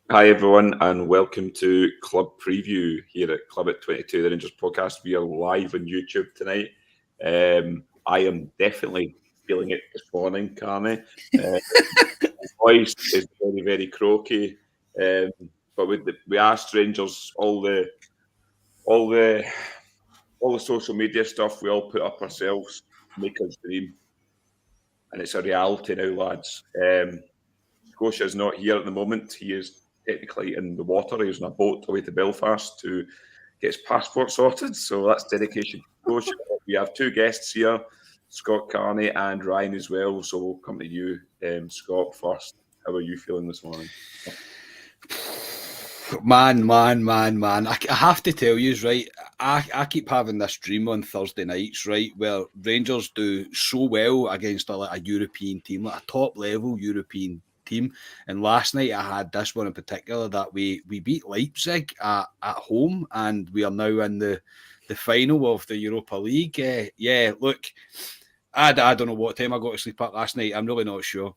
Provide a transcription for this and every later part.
Hi everyone, and welcome to Club Preview here at Club at 22, the Rangers podcast. We are live on YouTube tonight. I am definitely feeling it this morning, Carney. Voice is very, very croaky. But we asked Rangers all the all the social media stuff we all put up ourselves, make us dream, and it's a reality now, lads. Scotia's not here at the moment. He is technically in the water. He's on a boat away to Belfast to get his passport sorted. So that's dedication to Scotia. We have two guests here, Scott Carney and Ryan as well. So we'll come to you, Scott, first. How are you feeling this morning? Man. I have to tell you, right, I keep having this dream on Thursday nights, right, where Rangers do so well against a European team, like a top-level European team. And last night I had this one in particular that we beat Leipzig at home, and we are now in the final of the Europa League. Look, I don't know what time I got to sleep at last night. I'm really not sure.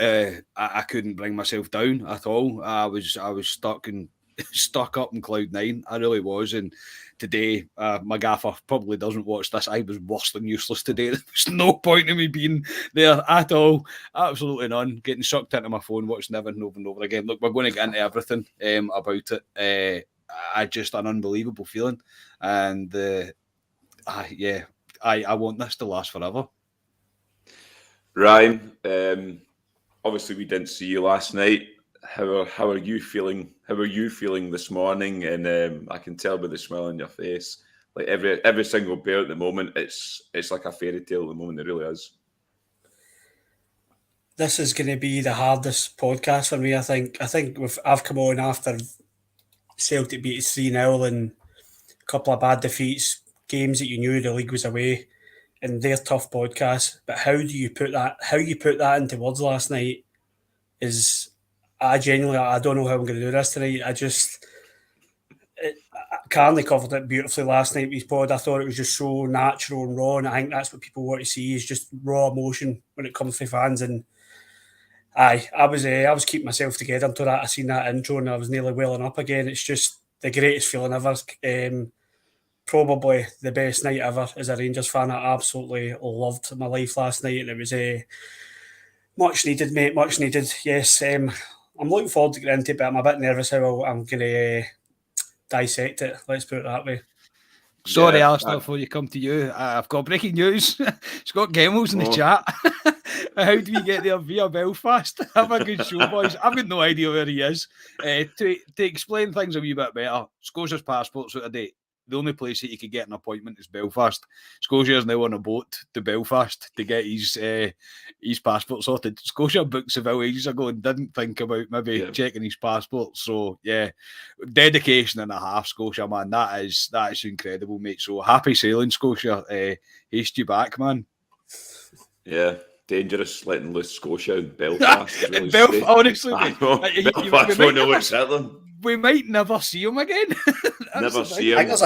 I couldn't bring myself down at all. I was stuck up in cloud nine. I really was. And today, my gaffer probably doesn't watch this. I was worse than useless today. There was no point in me being there at all. Absolutely none. Getting sucked into my phone, watching everything over and over again. Look, we're going to get into everything about it. I just an unbelievable feeling, and I want this to last forever. Ryan, obviously we didn't see you last night. How are you feeling? How are you feeling this morning? And I can tell by the smile on your face. Like every single bear at the moment, it's like a fairy tale at the moment. It really is. This is going to be the hardest podcast for me. I think I've come on after Celtic beat us 3-0 and a couple of bad defeats, games that you knew the league was away, and they're tough podcasts. But how you put that into words last night is I don't know how I'm going to do this tonight. Carney covered it beautifully last night with his pod. I thought it was just so natural and raw, and I think that's what people want to see is just raw emotion when it comes to fans. And I was keeping myself together until that I seen that intro and I was nearly welling up again. It's just the greatest feeling ever. Probably the best night ever as a Rangers fan. I absolutely loved my life last night, and it was much needed, mate. Much needed. Yes, I'm looking forward to getting into it, but I'm a bit nervous how I'm going to dissect it. Let's put it that way. Sorry, Alistair, before you come to you, I've got breaking news. Scott Gemmell's in the chat. How do we get there via Belfast? Have a good show, boys. I've got no idea where he is. To explain things a wee bit better, Scotia's passport's out of date. The only place that you could get an appointment is Belfast. Scotia is now on a boat to Belfast to get his passport sorted. Scotia booked Seville ages ago and didn't think about maybe checking his passport. So yeah, dedication and a half, Scotia, man. That is incredible, mate. So happy sailing, Scotia. Haste you back, man. Yeah. Dangerous letting loose Scotia and Belfast. Really honestly, Belfast won't know what's at them. We might never see him again. Never see him. I think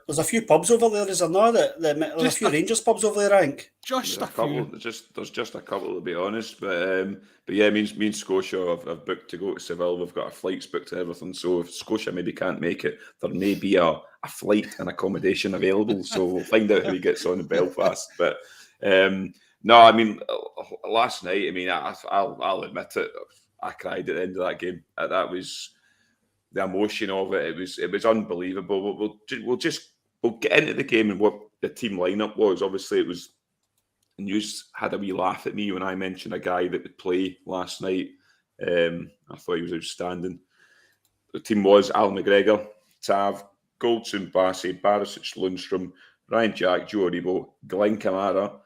there's a few pubs over there, is there not? There's a few Rangers pubs over there, I think. Just a couple. There's just a couple, to be honest. But yeah, me and Scotia have booked to go to Seville. We've got our flights booked and everything. So if Scotia maybe can't make it, there may be a flight and accommodation available. So we'll find out how he gets on in Belfast. But no, I mean, last night, I mean, I'll admit it. I cried at the end of that game. That was the emotion of it. It was unbelievable. We'll get into the game and what the team lineup was. Obviously, it was. News had a wee laugh at me when I mentioned a guy that would play last night. I thought he was outstanding. The team was Al McGregor, Tav, Goldson, Bassey, Barisic, Lundstram, Ryan Jack, Joe Aribo, Glenn Kamara,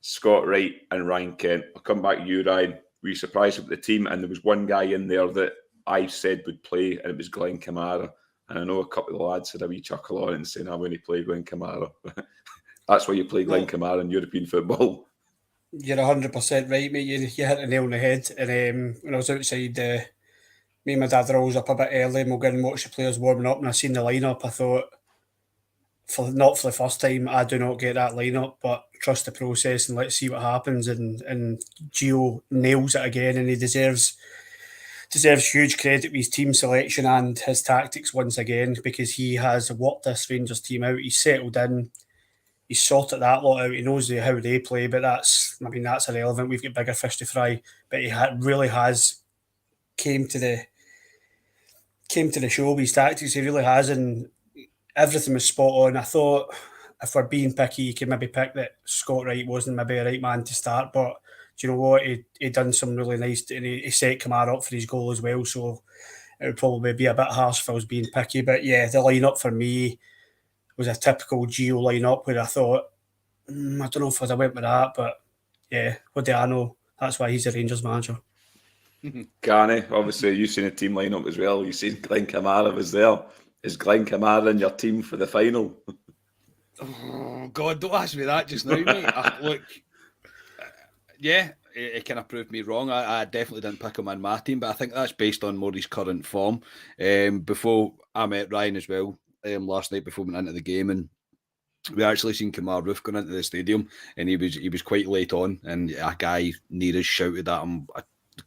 Scott Wright, and Ryan Kent. I'll come back to you, Ryan. Were you surprised with the team? And there was one guy in there that I said would play, and it was Glenn Kamara. And I know a couple of the lads had a wee chuckle on it and saying, I'm going to play Glenn Kamara. That's why you play Glenn Kamara in European football. You're 100% right, mate. You hit the nail on the head. And when I was outside, me and my dad are always up a bit early and we'll go and watch the players warming up. And I seen the lineup. I thought, not for the first time, I do not get that lineup, but trust the process and let's see what happens. And Gio nails it again, and he deserves deserves huge credit with his team selection and his tactics once again, because he has worked this Rangers team out. He's settled in. He's sorted that lot out. He knows how they play, but that's irrelevant. We've got bigger fish to fry. But he really has came to the show with his tactics. He really has, and everything was spot on. I thought, if we're being picky, you could maybe pick that Scott Wright wasn't maybe a right man to start, but do you know what? He done some really nice, and he set Kamara up for his goal as well. So it would probably be a bit harsh if I was being picky. But yeah, the lineup for me was a typical Gio lineup where I thought, I don't know if I'd have went with that, but yeah, what do I know? That's why he's a Rangers manager. Garny, obviously you've seen a team lineup as well. You've seen Glenn Kamara was there. Is Glenn Kamara in your team for the final? Oh, God, don't ask me that just now, mate. Look, yeah, it kind of proved me wrong. I definitely didn't pick him in my team, but I think that's based on more his current form. Before I met Ryan as well, last night before we went into the game, and we actually seen Kamara Roof going into the stadium, and he was quite late on, and a guy near us shouted at him, "I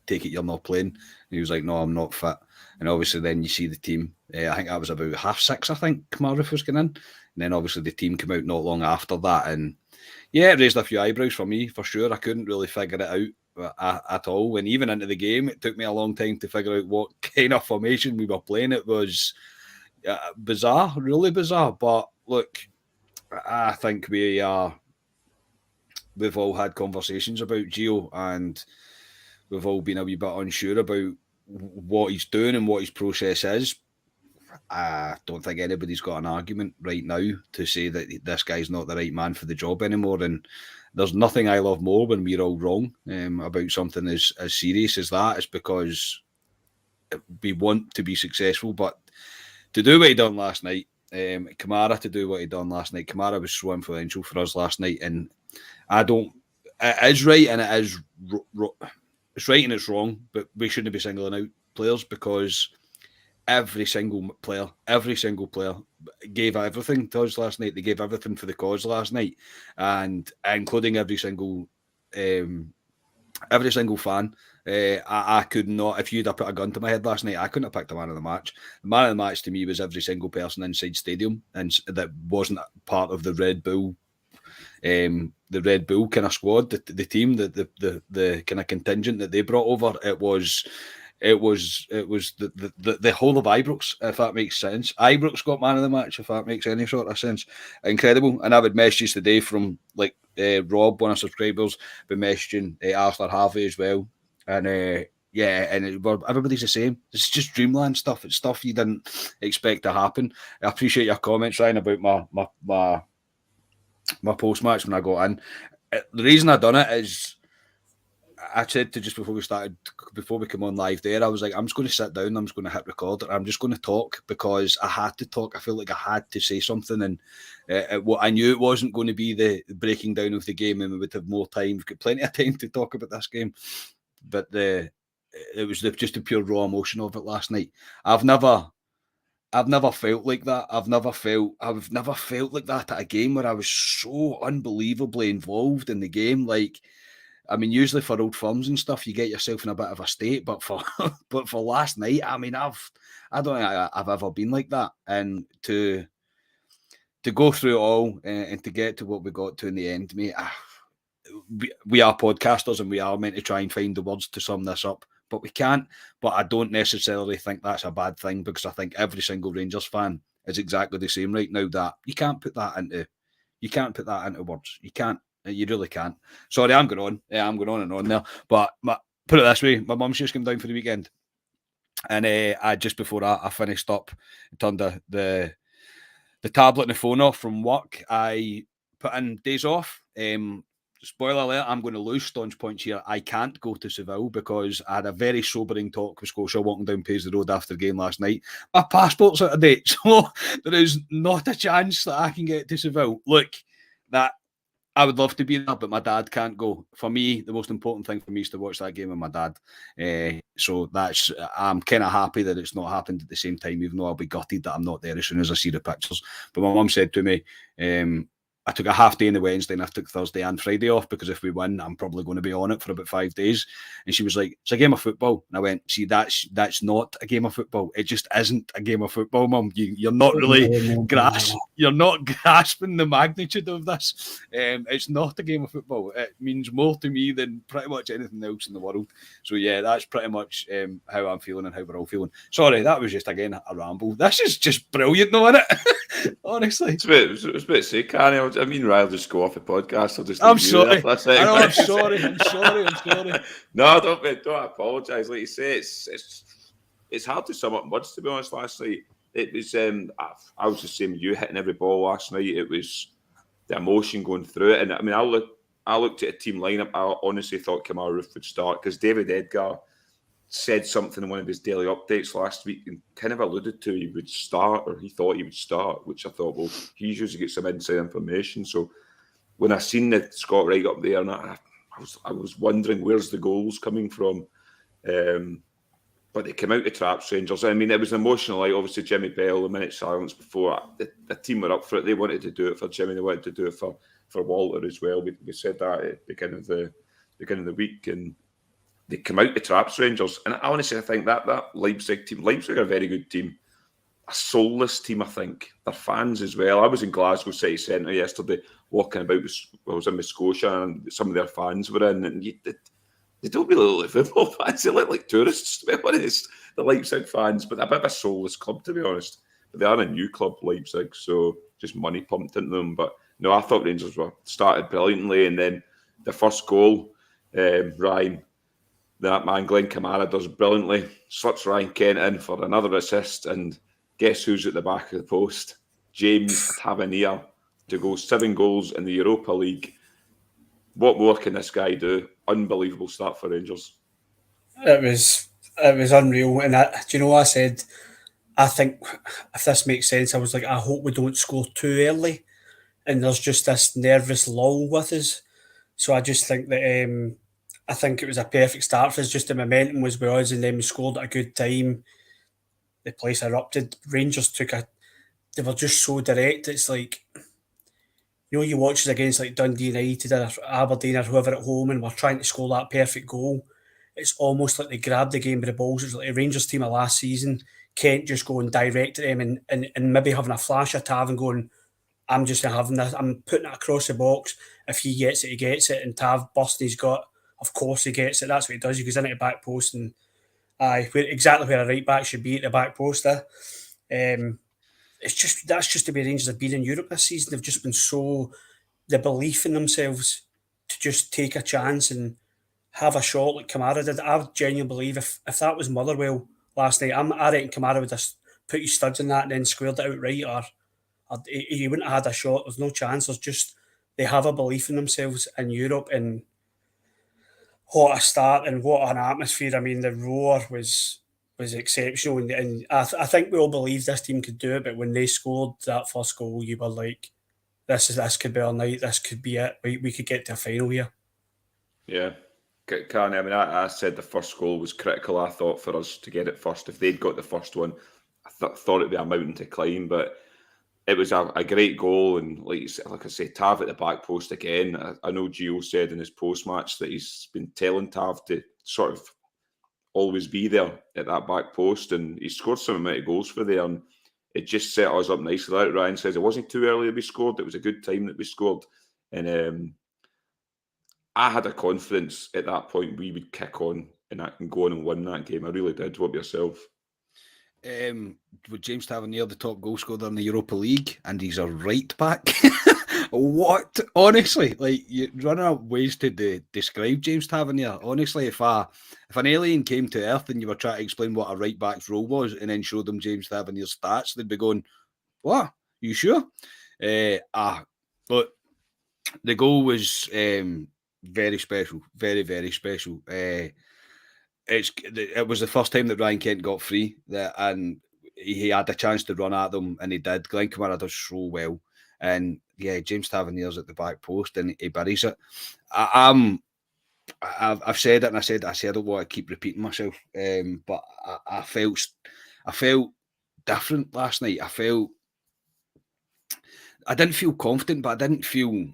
take it you're not playing." And he was like, "No, I'm not fit." And obviously then you see the team. I think that was about 6:30, I think Kamara Roof was going in. And then obviously the team came out not long after that. And yeah, it raised a few eyebrows for me, for sure. I couldn't really figure it out at all. And even into the game, it took me a long time to figure out what kind of formation we were playing. It was bizarre, really bizarre. But look, I think we've all had conversations about Gio, and we've all been a wee bit unsure about what he's doing and what his process is. I don't think anybody's got an argument right now to say that this guy's not the right man for the job anymore. And there's nothing I love more when we're all wrong about something as serious as that. It's because we want to be successful, but to do what he done last night, Kamara to do what he done last night, Kamara was so influential for us last night. And it is right and it is it's right and it's wrong, but we shouldn't be singling out players, because every single player gave everything to us last night. They gave everything for the cause last night, and including every single fan. I could not, if you'd have put a gun to my head last night, I couldn't have picked the man of the match. The man of the match to me was every single person inside stadium, and that wasn't part of the Red Bull. The Red Bull kind of squad, the team, the kind of contingent that they brought over. It was the whole of Ibrox, if that makes sense. Ibrox got man of the match, if that makes any sort of sense. Incredible. And I would messages today from Rob, one of our subscribers, been messaging Arthur Harvey as well. And everybody's the same. It's just dreamland stuff. It's stuff you didn't expect to happen. I appreciate your comments, Ryan, about my post-match when I got in. The reason I done it is, I said to just before we come on live there, I was like, I'm just going to sit down, I'm just going to hit record, I'm just going to talk, because I had to talk. I feel like I had to say something, and I knew it wasn't going to be the breaking down of the game, and we would have more time. We've got plenty of time to talk about this game, but it was just the pure raw emotion of it last night. I've never felt like that. I've never felt like that at a game where I was so unbelievably involved in the game. Like, I mean, usually for old firms and stuff, you get yourself in a bit of a state, but for last night, I mean, I don't think I've ever been like that. And to go through it all and to get to what we got to in the end, mate, we are podcasters and we are meant to try and find the words to sum this up, but we can't. But I don't necessarily think that's a bad thing, because I think every single Rangers fan is exactly the same right now, that you can't put that into words. You can't. You really can't. Sorry, I'm going on. Yeah, I'm going on and on there. But put it this way, my mum's just came down for the weekend, and I just before I finished up, turned the tablet and the phone off from work. I put in days off. Spoiler alert, I'm going to lose staunch points here. I can't go to Seville because I had a very sobering talk with Scotia walking down Paisley Road after the game last night. My passport's out of date, so there is not a chance that I can get to Seville. Look, that I would love to be there, but my dad can't go. For me, the most important thing for me is to watch that game with my dad. So I'm kind of happy that it's not happened at the same time, even though I'll be gutted that I'm not there as soon as I see the pictures. But my mum said to me, I took a half day on the Wednesday and I took Thursday and Friday off because if we win, I'm probably going to be on it for about 5 days. And she was like, it's a game of football. And I went, see, that's not a game of football. It just isn't a game of football, Mum. You're not really you're not grasping the magnitude of this. It's not a game of football. It means more to me than pretty much anything else in the world. So yeah, that's pretty much how I'm feeling and how we're all feeling. Sorry, that was just again a ramble. This is just brilliant, though, isn't it? Honestly, it's a bit sick, I mean, rather just go off the podcast. I'm sorry. That's it. I'm sorry. No, don't apologise. Like you say, it's hard to sum up words, to be honest. Last night it was. I was the same with you, hitting every ball last night. It was the emotion going through it, and I mean, I looked at a team lineup. I honestly thought Kamara would start because David Edgar said something in one of his daily updates last week and kind of alluded to he would start, or he thought he would start, which I thought, well, he usually gets some inside information. So when I seen the Scott Wright up there, and I was wondering where's the goals coming from, but they came out to Traps Rangers. I mean, it was an emotional night. Obviously, Jimmy Bell, a minute silence before the team were up for it. They wanted to do it for Jimmy. They wanted to do it for Walter as well. We said that at the beginning of the week, and they come out to Traps Rangers. And honestly, I think that Leipzig team, Leipzig are a very good team. A soulless team, I think. Their fans as well. I was in Glasgow City Centre yesterday, walking about. I was in with Scotia, and some of their fans were in. And they don't really look like football fans. They look like tourists, to be honest, the Leipzig fans. But they're a bit of a soulless club, to be honest. But they are a new club, Leipzig, so just money pumped into them. But no, I thought Rangers were started brilliantly. And then the first goal, Ryan, that man, Glenn Kamara, does brilliantly. Slips Ryan Kent in for another assist. And guess who's at the back of the post? James Tavernier to go 7 goals in the Europa League. What more can this guy do? Unbelievable start for Rangers. It was unreal. And do you know what I said? I think if this makes sense, I was like, I hope we don't score too early. And there's just this nervous lull with us. So I just think that I think it was a perfect start for us. Just the momentum was with us, and then we scored at a good time. The place erupted. Rangers they were just so direct. It's like, you watch us against like Dundee United or Aberdeen or whoever at home, and we're trying to score that perfect goal. It's almost like they grabbed the game by the balls. It's like the Rangers team of last season. Kent just going direct at them and maybe having a flash of Tav and going, I'm just having this, I'm putting it across the box. If he gets it, he gets it. And Tav busting his gut, of course he gets it. That's what he does. He goes in at the back post and exactly where a right back should be, at the back post there. That's just the way Rangers have been in Europe this season. They've just been so, the belief in themselves to just take a chance and have a shot like Kamara did. I genuinely believe if that was Motherwell last night, I reckon Kamara would have put his studs in that and then squared it out right, or he wouldn't have had a shot. There's no chance. There's just, they have a belief in themselves in Europe, and what a start and what an atmosphere. I mean, the roar was exceptional, and I think we all believed this team could do it, but when they scored that first goal, you were like, this could be our night, this could be it. We could get to a final here. Yeah. Carney, I mean, I said the first goal was critical, I thought, for us to get it first. If they'd got the first one, I thought it'd be a mountain to climb, but it was a great goal. And like I say, Tav at the back post again. I know Gio said in his post-match that he's been telling Tav to sort of always be there at that back post, and he scored some amount of goals for there, and it just set us up nicely. Like Ryan says, it wasn't too early that we scored. It was a good time that we scored. And I had a confidence at that point we would kick on and go on and win that game. I really did. What about yourself? With James Tavernier the top goal scorer in the Europa League, and he's a right back? What? Honestly, like, you're running out ways to describe James Tavernier. Honestly, if an alien came to Earth and you were trying to explain what a right back's role was and then showed them James Tavernier's stats, they'd be going, what? You sure? But the goal was very special. Very, very special. It was the first time that Ryan Kent got free, and he had a chance to run at them, and he did. Glenn Kamara does so well. And yeah, James Tavernier's at the back post and he buries it. I've said it, and I said I don't want to keep repeating myself, but I felt different last night. I felt I didn't feel confident, but I didn't feel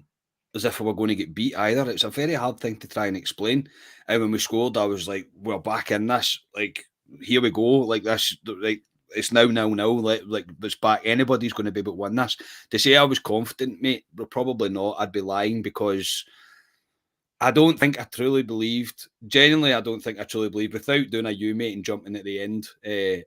as if we were going to get beat either. It's a very hard thing to try and explain. And when we scored, I was like, we're back in this. Like, here we go. Like this, like it's now 0-0. Like it's back. Anybody's going to be able to win this. To say I was confident, mate, but probably not. I'd be lying, because I don't think I truly believed. Genuinely, I don't think I truly believed. Without doing a U, mate, and jumping at the end,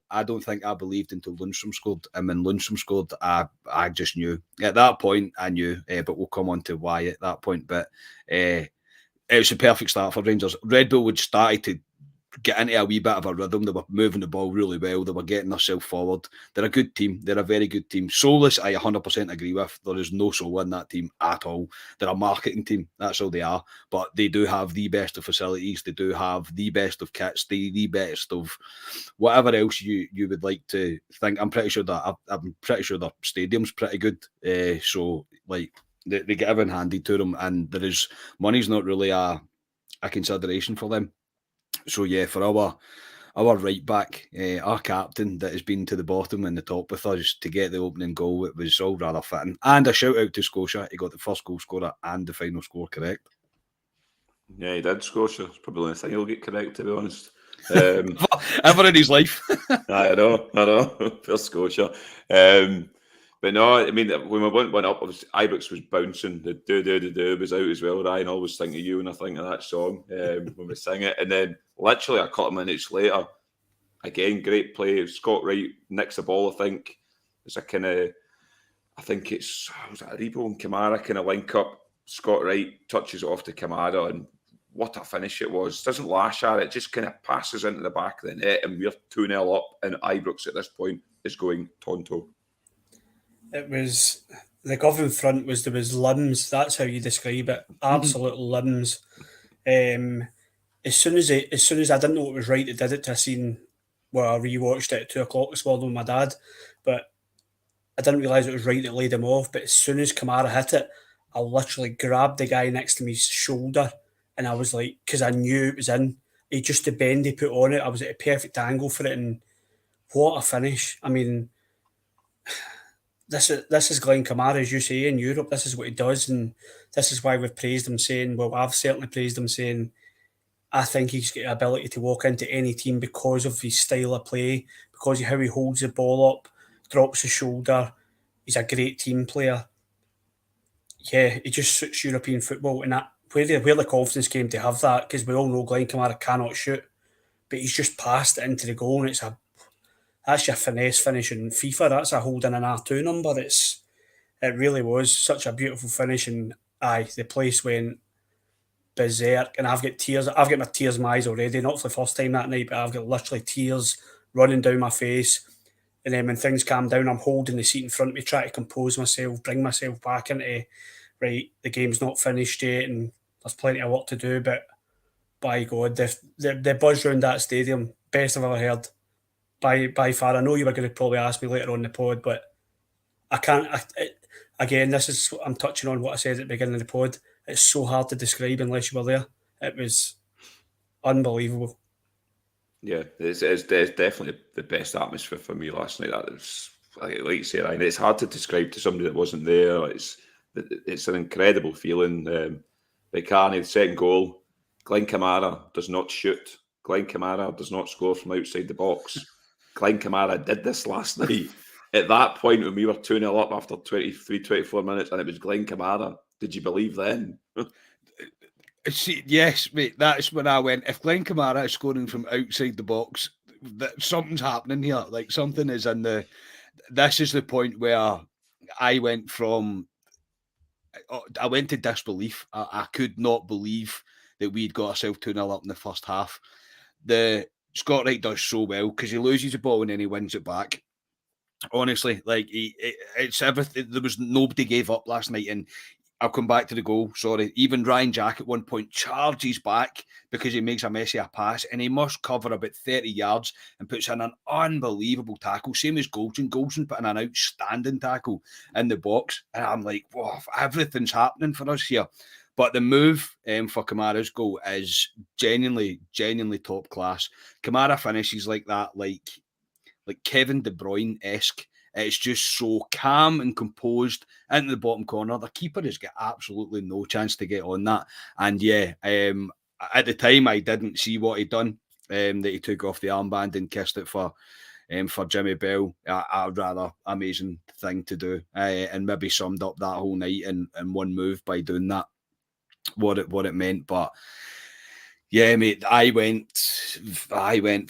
I don't think I believed until Lundstram scored. And when Lundstram scored, I just knew. At that point, I knew. But we'll come on to why at that point. But it was a perfect start for Rangers. Red Bull would start to get into a wee bit of a rhythm. They were moving the ball really well. They were getting themselves forward. They're a good team. They're a very good team. Soulless, I 100% agree with. There is no soul in that team at all. They're a marketing team. That's all they are. But they do have the best of facilities. They do have the best of kits. The best of whatever else you would like to think. I'm pretty sure their stadium's pretty good. So like they get everything handed to them, and money's not really a consideration for them. So yeah, for our right back, our captain that has been to the bottom and the top with us to get the opening goal, it was all rather fitting. And a shout out to Scotia. He got the first goal scorer and the final score correct. Yeah, he did, Scotia. It's probably the only thing he'll get correct, to be honest. Ever in his life. I know. For Scotia. But no, I mean, when we went up, Ibrox was bouncing. The do was out as well. Ryan, always think of you when I think of that song when we sing it. And then literally a couple of minutes later, again, great play. Scott Wright nicks the ball, I think. It's a kind of, I think it's, was it a Rebo and Kamara kind of link up. Scott Wright touches it off to Kamara, and what a finish it was. Doesn't lash at it, just kind of passes into the back of the net, and we're 2-0 up, and Ibrox at this point is going tonto. It was the Govan front there was limbs. That's how you describe it. Absolute limbs. As soon as I didn't know it was right, they did it to a scene where I rewatched it at 2:00 this morning with my dad, but I didn't realise it was right that laid him off. But as soon as Kamara hit it, I literally grabbed the guy next to me's shoulder, and I was like, because I knew it was in. He just the bend he put on it, I was at a perfect angle for it, and what a finish! I mean. This is Glenn Kamara, as you say, in Europe. This is what he does, and this is why we've praised him, saying, well, I've certainly praised him, saying, I think he's got the ability to walk into any team because of his style of play, because of how he holds the ball up, drops his shoulder. He's a great team player. Yeah, he just suits European football, and that where the confidence came to have that, because we all know Glenn Kamara cannot shoot, but he's just passed it into the goal, and that's your finesse finish in FIFA. That's a holding an R2 number. It really was such a beautiful finish, and the place went berserk, and I've got tears. I've got my tears in my eyes already. Not for the first time that night, but I've got literally tears running down my face. And then when things calm down, I'm holding the seat in front of me, trying to compose myself, bring myself back into right. The game's not finished yet, and there's plenty of work to do. But by God, the buzz around that stadium, best I've ever heard. By far. I know you were going to probably ask me later on the pod, but I can't. Again, I'm touching on what I said at the beginning of the pod. It's so hard to describe unless you were there. It was unbelievable. Yeah, it's definitely the best atmosphere for me last night. That was, like you say, Ryan, it's hard to describe to somebody that wasn't there. It's an incredible feeling. By Carney, the second goal, Glenn Kamara does not shoot. Glenn Kamara does not score from outside the box. Glenn Kamara did this last night. At that point, when we were 2-0 up after 23, 24 minutes, and it was Glenn Kamara, did you believe then? See, yes, mate, that's when I went, if Glenn Kamara is scoring from outside the box, something's happening here. Like, something is in the... This is the point where I went to disbelief. I could not believe that we'd got ourselves 2-0 up in the first half. The Scott Wright does so well because he loses the ball and then he wins it back. Honestly, like it's everything. There was nobody gave up last night, and I'll come back to the goal. Sorry, even Ryan Jack at one point charges back because he makes a messy pass, and he must cover about 30 yards and puts in an unbelievable tackle. Same as Goldson. Goldson put in an outstanding tackle in the box, and I'm like, whoa, everything's happening for us here. But the move for Kamara's goal is genuinely top class. Kamara finishes like that, like Kevin De Bruyne-esque. It's just so calm and composed into the bottom corner. The keeper has got absolutely no chance to get on that. And yeah, at the time, I didn't see what he'd done, that he took off the armband and kissed it for Jimmy Bell. A rather amazing thing to do, and maybe summed up that whole night in one move by doing that, what it meant. But yeah, mate, I went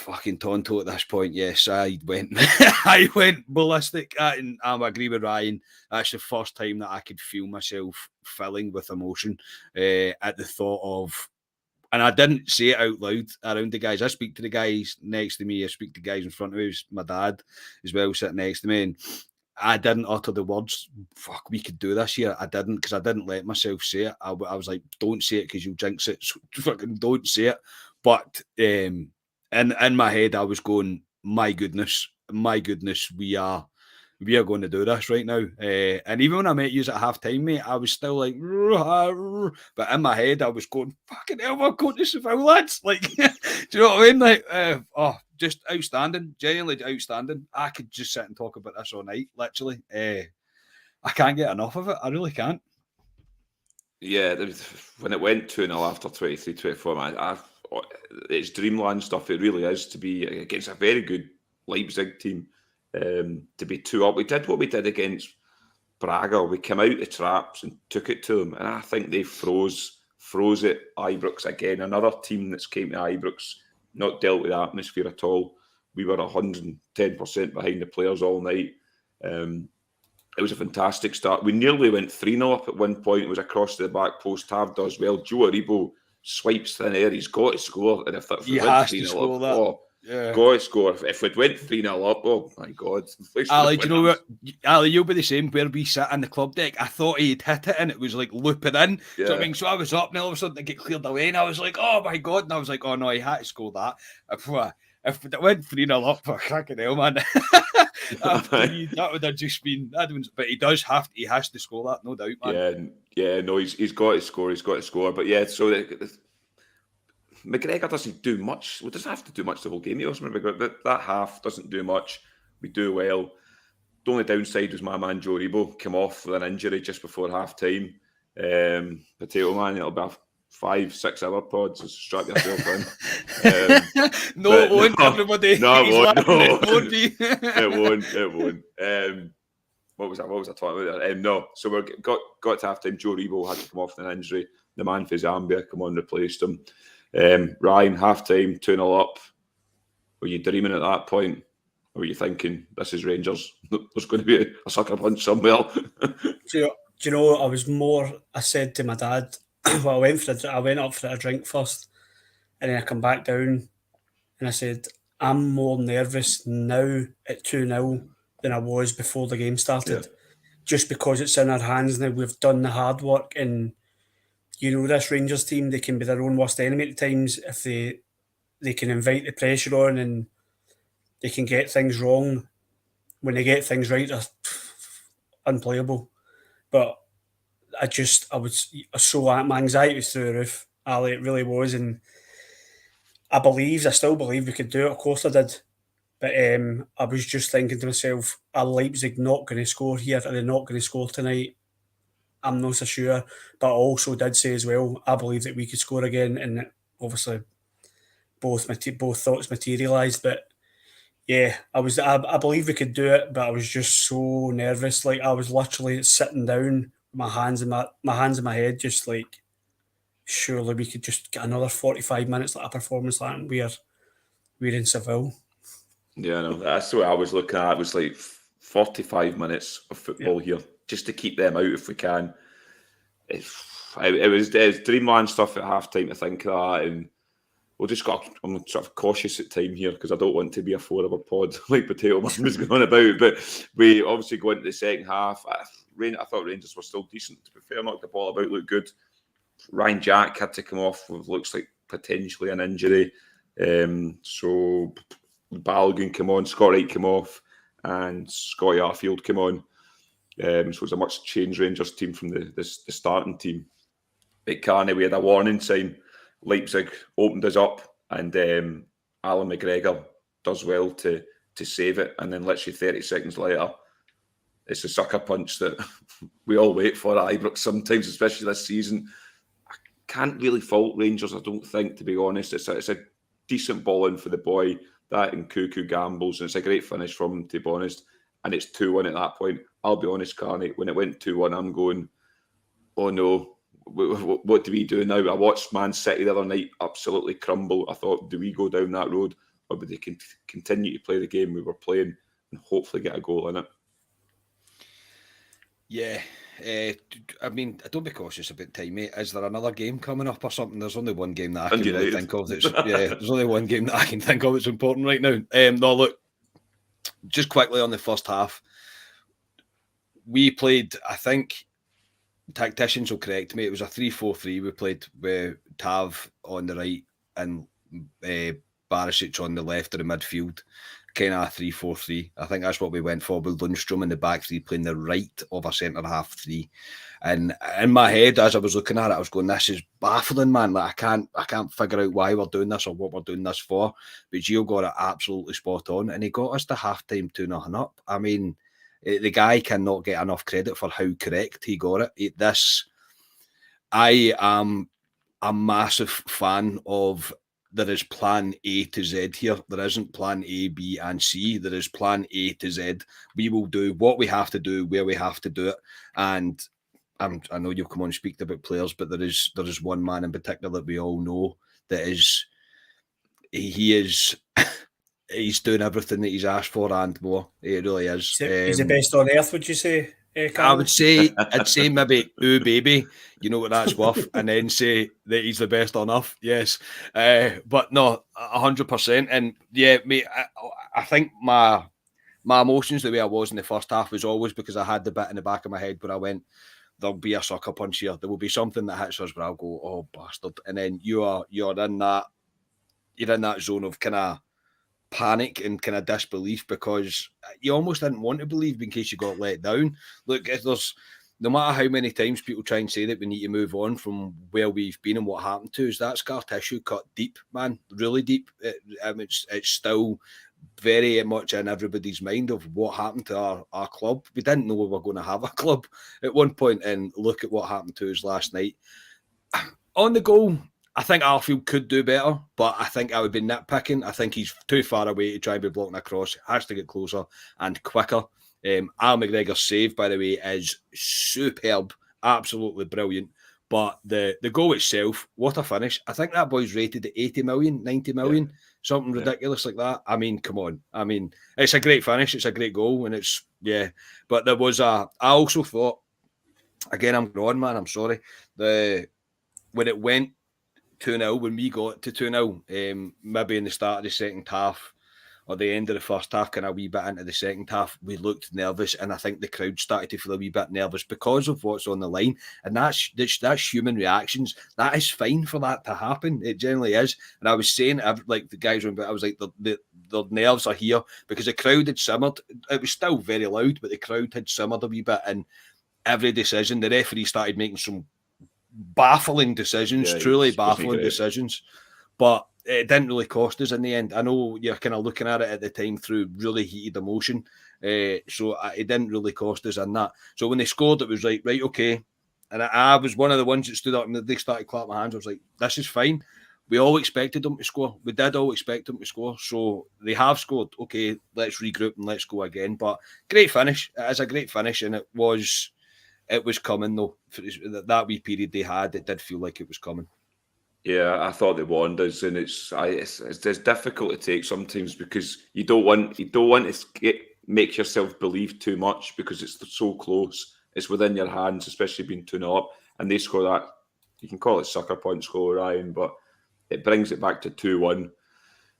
fucking tonto at this point. Yes, I went I went ballistic, and I agree with Ryan. That's the first time that I could feel myself filling with emotion at the thought of. And I didn't say it out loud around the guys. I speak to the guys next to me. I speak to guys in front of me. My dad as well sitting next to me. And I didn't utter the words, fuck, we could do this here. I didn't, because I didn't let myself say it. I was like, don't say it because you'll jinx it. So fucking don't say it. But in my head, I was going, my goodness, we are going to do this right now. And even when I met you at half time, mate, I was still like, but in my head, I was going, fucking hell, we're going to Seville, lads. Like, do you know what I mean? Like, just outstanding, genuinely outstanding. I could just sit and talk about this all night, literally. I can't get enough of it. I really can't. Yeah, when it went 2-0 after 23, 24, man, it's dreamland stuff. It really is, to be against a very good Leipzig team. To be 2-up. We did what we did against Braga. We came out the traps and took it to them, and I think they froze at Ibrox again. Another team that's came to Ibrox, not dealt with the atmosphere at all. We were 110% behind the players all night. It was a fantastic start. We nearly went 3-0 up at one point. It was across the back post. Tav does well. Joe Aribo swipes thin air. He's got to score. And if he has to score up, that. Yeah. Got to score. If we'd went 3-0 up, oh my God. Ali, do you know what? Ali, you'll be the same where we sat in the club deck. I thought he'd hit it and it was like looping in. Yeah. So I was up and all of a sudden it get cleared away and I was like, oh my God. And I was like, oh no, he had to score that. If it went 3-0 up, for fucking hell, man. That would have just been, but he has to score that, no doubt, man. Yeah, no, he's got to score. But yeah, so McGregor doesn't do much. We doesn't have to do much the whole game. That half doesn't do much. We do well. The only downside was my man Joe Aribo come off with an injury just before half time. Potato man, it'll be 5-6 hour pods. So strap yourself in. It won't, everybody. No, it won't be. It won't. What was I talking about? No. So we got to half time. Joe Aribo had to come off with an injury. The man for Zambia come on, replaced him. Ryan, half time, 2-0 up. Were you dreaming at that point? Or were you thinking, this is Rangers? There's going to be a sucker punch somewhere? Do you know, I said to my dad, well, I went up for a drink first, and then I come back down, and I said, I'm more nervous now at 2-0 than I was before the game started. Yeah. Just because it's in our hands now, we've done the hard work, and you know, this Rangers team, they can be their own worst enemy at times if they can invite the pressure on and they can get things wrong. When they get things right, they're unplayable. But my anxiety was through the roof, Ali, it really was. And I still believe we could do it. Of course I did. But I was just thinking to myself, are Leipzig not going to score here? Are they not going to score tonight? I'm not so sure, but I also did say as well, I believe that we could score again, and obviously both thoughts materialised. But yeah, I believe we could do it, but I was just so nervous. Like I was literally sitting down, my hands in my head, just like, surely we could just get another 45 minutes like a performance like we're in Seville. Yeah, no, that's what I was looking at. It was like 45 minutes of football here, just to keep them out if we can. It was dreamland stuff at half time to think of that, and I'm sort of cautious at time here because I don't want to be a 4-hour pod like Potato Man was going about. But we obviously go into the second half. I thought Rangers were still decent. To be fair, knocked the ball about, looked good. Ryan Jack had to come off with looks like potentially an injury. So Balogun came on, Scott Wright came off, and Scotty Arfield came on. So it was a much changed Rangers team from the starting team. At Carney, we had a warning sign. Leipzig opened us up, and Alan McGregor does well to save it. And then literally 30 seconds later, it's a sucker punch that we all wait for at Ibrox sometimes, especially this season. I can't really fault Rangers, I don't think, to be honest. It's a decent ball in for the boy, that and Cuckoo gambles, and it's a great finish from him, to be honest. And it's 2-1 at that point. I'll be honest, Carney, when it went 2-1, I'm going, oh no, what do we do now? I watched Man City the other night absolutely crumble. I thought, do we go down that road, or would they continue to play the game we were playing and hopefully get a goal in it? Yeah, I mean, don't be cautious about time, mate. Is there another game coming up or something? There's only one game that I can really think of. There's only one game that I can think of that's important right now. No, look, just quickly on the first half, we played, I think, tacticians will correct me, it was a 3-4-3. We played with Tav on the right and Barisic on the left of the midfield. Kind of a 3-4-3. I think that's what we went for, with Lundstram in the back three playing the right of a centre half three. And in my head, as I was looking at it, I was going, this is baffling, man. Like I can't figure out why we're doing this or what we're doing this for. But Gio got it absolutely spot on, and he got us to half time 2-0 up. I mean, the guy cannot get enough credit for how correct he got it. I am a massive fan of, there is plan A to Z here. There isn't plan A, B, and C. There is plan A to Z. We will do what we have to do, where we have to do it. And I know you'll come on and speak about players, but there is one man in particular that we all know that is, he's doing everything that he's asked for and more. He really is. He's the best on earth, would you say? I'd say maybe, ooh, baby, you know what that's worth, and then say that he's the best on earth. Yes. But no, 100%. And yeah, mate, I think my emotions, the way I was in the first half, was always because I had the bit in the back of my head where I went, there'll be a sucker punch here. There will be something that hits us where I'll go, oh, bastard. And then you're in that zone of kind of panic and kind of disbelief, because you almost didn't want to believe in case you got let down. Look, there's, no matter how many times people try and say that we need to move on from where we've been and what happened to us, that scar tissue cut deep, man, really deep. It's still very much in everybody's mind of what happened to our club. We didn't know we were going to have a club at one point, and look at what happened to us last night. On the goal, I think Arfield could do better, but I think I would be nitpicking. I think he's too far away to try and be blocking across. Has to get closer and quicker. Al McGregor's save, by the way, is superb. Absolutely brilliant. But the goal itself, what a finish. I think that boy's rated at 80 million, 90 million, something ridiculous like that. I mean, come on. I mean, it's a great finish. It's a great goal. And it's, yeah. But there was I also thought, again, I'm gone, man. I'm sorry. When it went 2-0, when we got to 2-0, maybe in the start of the second half or the end of the first half, kind of a wee bit into the second half, we looked nervous, and I think the crowd started to feel a wee bit nervous because of what's on the line, and that's human reactions. That is fine for that to happen. It generally is. And I was saying, like the guys were, I was like, the nerves are here because the crowd had simmered. It was still very loud, but the crowd had simmered a wee bit, and every decision, the referee started making some baffling decisions, truly baffling decisions, but it didn't really cost us in the end. I know you're kind of looking at it at the time through really heated emotion, so it didn't really cost us in that. So when they scored, it was like, right, okay. And I was one of the ones that stood up and they started clapping my hands. I was like, this is fine. We all expected them to score. We did all expect them to score. So they have scored. Okay, let's regroup and let's go again. But great finish. It is a great finish, and it was coming though. For that wee period they had, it did feel like it was coming. Yeah, I thought they warned us, and it's difficult to take sometimes because you don't want to make yourself believe too much because it's so close. It's within your hands, especially being 2-0 up, and they score that. You can call it sucker punch goal, Ryan, but it brings it back to 2-1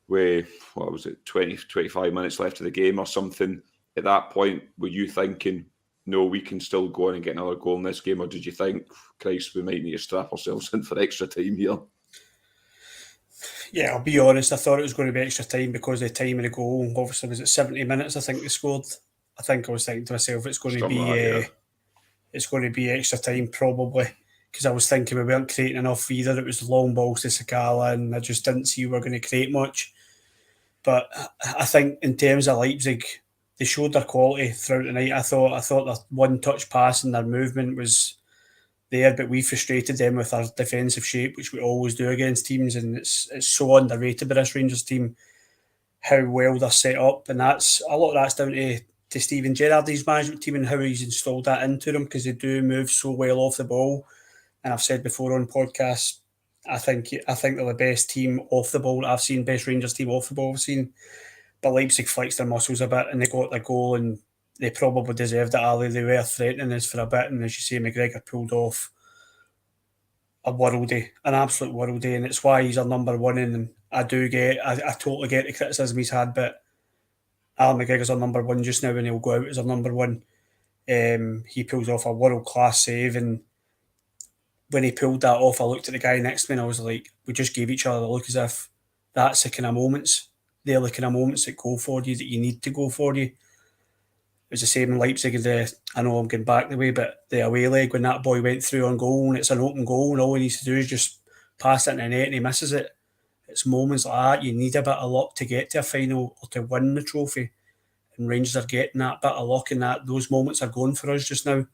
with, what was it, 25 minutes left of the game or something. At that point, were you thinking, no, we can still go on and get another goal in this game? Or did you think, Christ, we might need to strap ourselves in for extra time here? Yeah, I'll be honest, I thought it was going to be extra time because the time of the goal, obviously, was it 70 minutes, I think they scored. I think I was thinking to myself, it's going to be extra time probably, because I was thinking we weren't creating enough either. It was long balls to Sakala, and I just didn't see we were going to create much. But I think in terms of Leipzig, they showed their quality throughout the night. I thought their one-touch pass and their movement was there, but we frustrated them with our defensive shape, which we always do against teams, and it's so underrated by this Rangers team how well they're set up, and that's a lot of that's down to Steven Gerrard's management team and how he's installed that into them, because they do move so well off the ball. And I've said before on podcasts, I think they're the best team off the ball I've seen, best Rangers team off the ball I've seen. But Leipzig flexed their muscles a bit and they got the goal, and they probably deserved it, Ali. They were threatening us for a bit, and as you say, McGregor pulled off a worldie, an absolute worldie, and it's why he's our number one. And I totally get the criticism he's had, but Alan McGregor's our number one just now, and he'll go out as our number one. He pulls off a world-class save, and when he pulled that off, I looked at the guy next to me and I was like, we just gave each other a look as if that's the kind of moments. They're the kind of moments that go for you, that you need to go for you. It was the same in Leipzig. I know I'm going back the way, but the away leg when that boy went through on goal and it's an open goal and all he needs to do is just pass it in the net and he misses it. It's moments like that. You need a bit of luck to get to a final or to win the trophy. And Rangers are getting that bit of luck, and that those moments are going for us just now.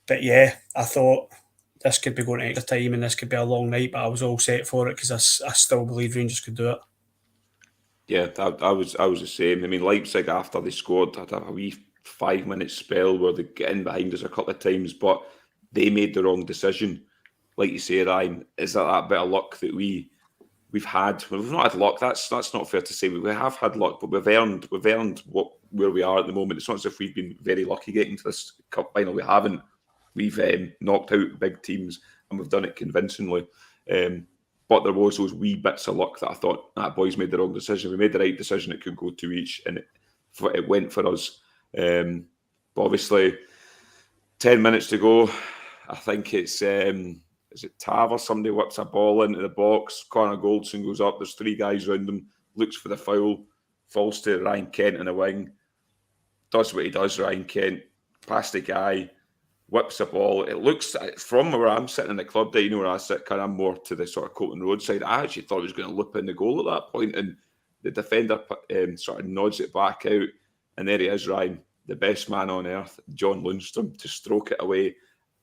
But yeah, I thought this could be going to extra time and this could be a long night, but I was all set for it because I still believe Rangers could do it. Yeah, I was the same. I mean, Leipzig, after they scored, had a wee 5-minute spell where they get in behind us a couple of times, but they made the wrong decision. Like you say, Ryan, is that bit of luck that we've had? We've not had luck. That's not fair to say. We have had luck, but we've earned where we are at the moment. It's not as if we've been very lucky getting to this cup final. We haven't. We've knocked out big teams and we've done it convincingly. But there was those wee bits of luck that I thought, that boys made the wrong decision. We made the right decision. It could go to each, and it went for us. But obviously, 10 minutes to go. I think it's, is it Tav or somebody whips a ball into the box. Connor Goldson goes up. There's 3 guys around him. Looks for the foul. Falls to Ryan Kent in the wing. Does what he does, Ryan Kent. Past the guy. Whips the ball. It looks, from where I'm sitting in the club day, where I sit, kind of more to the sort of Colton Road side, I actually thought he was going to loop in the goal at that point, and the defender sort of nods it back out, and there he is, Ryan, the best man on earth, John Lundstram, to stroke it away.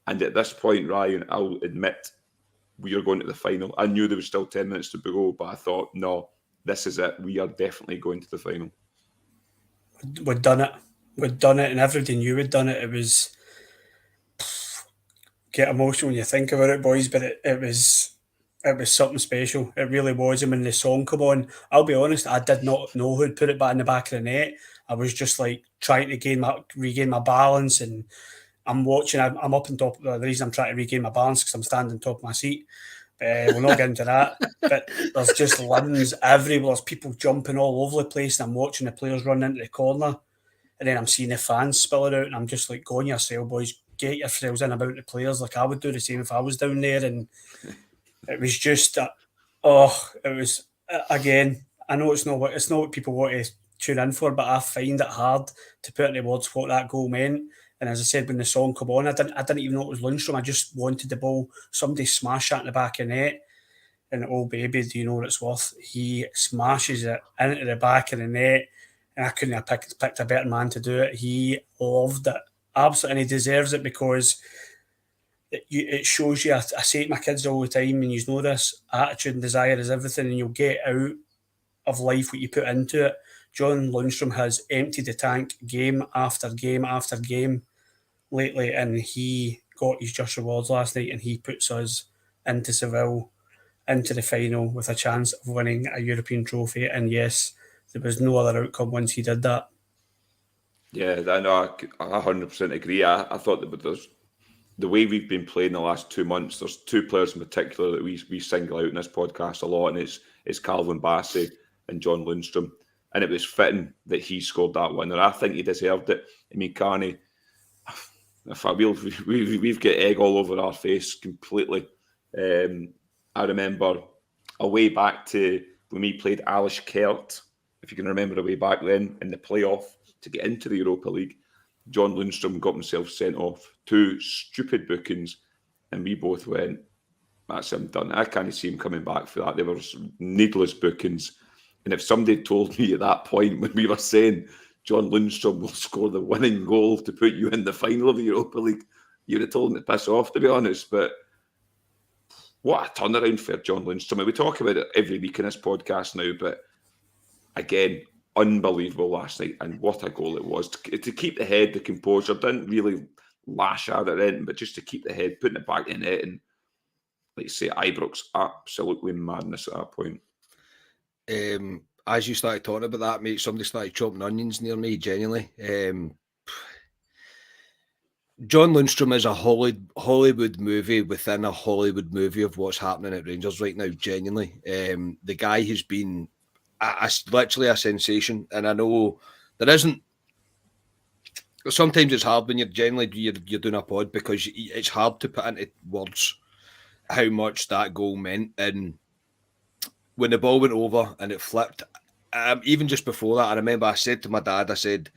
And at this point, Ryan, I'll admit, we are going to the final. I knew there was still 10 minutes to go, but I thought, no, this is it. We are definitely going to the final. We'd done it, and everybody knew we'd done it. It was... get emotional when you think about it, boys, but it was something special. It really was. And when the song come on, I'll be honest, I did not know who'd put it back in the back of the net. I was just like trying to regain my balance, and I'm watching. I'm up on top. The reason I'm trying to regain my balance because I'm standing on top of my seat. We'll not get into that. But there's just limbs everywhere. There's people jumping all over the place, and I'm watching the players run into the corner, and then I'm seeing the fans spilling out, and I'm just like, go on yourself, boys. Get yourselves in about the players. Like I would do the same if I was down there. And it was just, it was, again, I know it's not what people want to tune in for, but I find it hard to put into words what that goal meant. And as I said, when the song come on, I didn't even know it was Lundstram. I just wanted the ball. Somebody smash that in the back of the net. And oh baby, do you know what it's worth? He smashes it into the back of the net. And I couldn't have picked a better man to do it. He loved it. Absolutely, and he deserves it because it shows you. I say it to my kids all the time, and you know this: attitude and desire is everything, and you'll get out of life what you put into it. John Lundstram has emptied the tank game after game after game lately, and he got his just rewards last night, and he puts us into Seville, into the final with a chance of winning a European trophy. And yes, there was no other outcome once he did that. Yeah, I know. I 100% agree. I thought that there's the way we've been playing the last 2 months. There's 2 players in particular that we single out in this podcast a lot, and it's Calvin Bassey and John Lundstram. And it was fitting that he scored that winner. I think he deserved it. I mean, Carney, we've got egg all over our face completely. I remember a way back to when we played Alish Kert, if you can remember a way back then, in the playoff to get into the Europa League. John Lundstram got himself sent off. 2 stupid bookings, and we both went, that's him done. I can't see him coming back for that. They were needless bookings. And if somebody told me at that point when we were saying John Lundstram will score the winning goal to put you in the final of the Europa League, you'd have told him to piss off, to be honest. But what a turnaround for John Lundstram. We talk about it every week in this podcast now, but again, unbelievable last night, and what a goal it was. To keep the head, the composure, didn't really lash out at it, but just to keep the head, putting it back in the net, and like you say, Ibrox, absolutely madness at that point. As you started talking about that, mate, somebody started chopping onions near me, genuinely. John Lundstram is a Hollywood movie within a Hollywood movie of what's happening at Rangers right now, genuinely. The guy has been literally a sensation, and I know there isn't... Sometimes it's hard when you're doing a pod, because it's hard to put into words how much that goal meant. And when the ball went over and it flipped, even just before that, I remember I said to my dad, I said,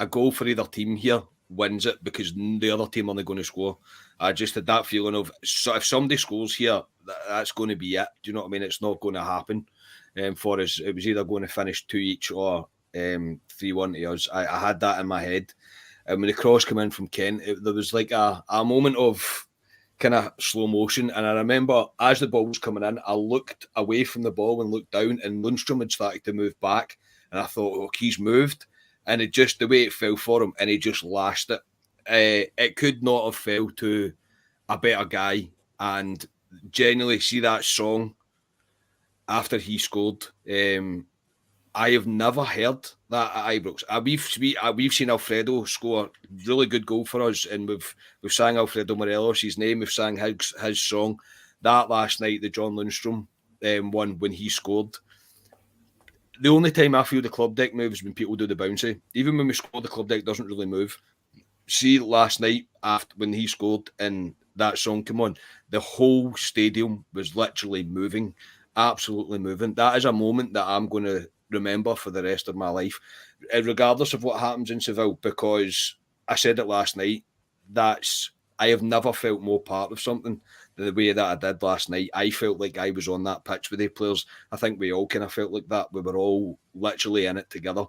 a goal for either team here wins it, because the other team aren't going to score. I just had that feeling of, so if somebody scores here, that's going to be it. Do you know what I mean? It's not going to happen for us. It was either going to finish 2 each or 3-1 to us. I had that in my head. And when the cross came in from Kent, there was like a moment of kind of slow motion. And I remember as the ball was coming in, I looked away from the ball and looked down, and Lundstram had started to move back. And I thought, oh, he's moved. And it just, the way it fell for him, and he just lashed it. It could not have fell to a better guy. And genuinely see that song after he scored. I have never heard that at Ibrox. We've seen Alfredo score a really good goal for us, and we've sang Alfredo Morelos' name, we've sang his song. That last night, the John Lundstram one, when he scored. The only time I feel the club deck moves when people do the bouncy. Even when we score, the club deck doesn't really move. See, last night, after when he scored and that song came on, the whole stadium was literally moving, absolutely moving. That is a moment that I'm going to remember for the rest of my life, regardless of what happens in Seville, because I said it last night, I have never felt more part of something than the way that I did last night. I felt like I was on that pitch with the players. I think we all kind of felt like that. We were all literally in it together.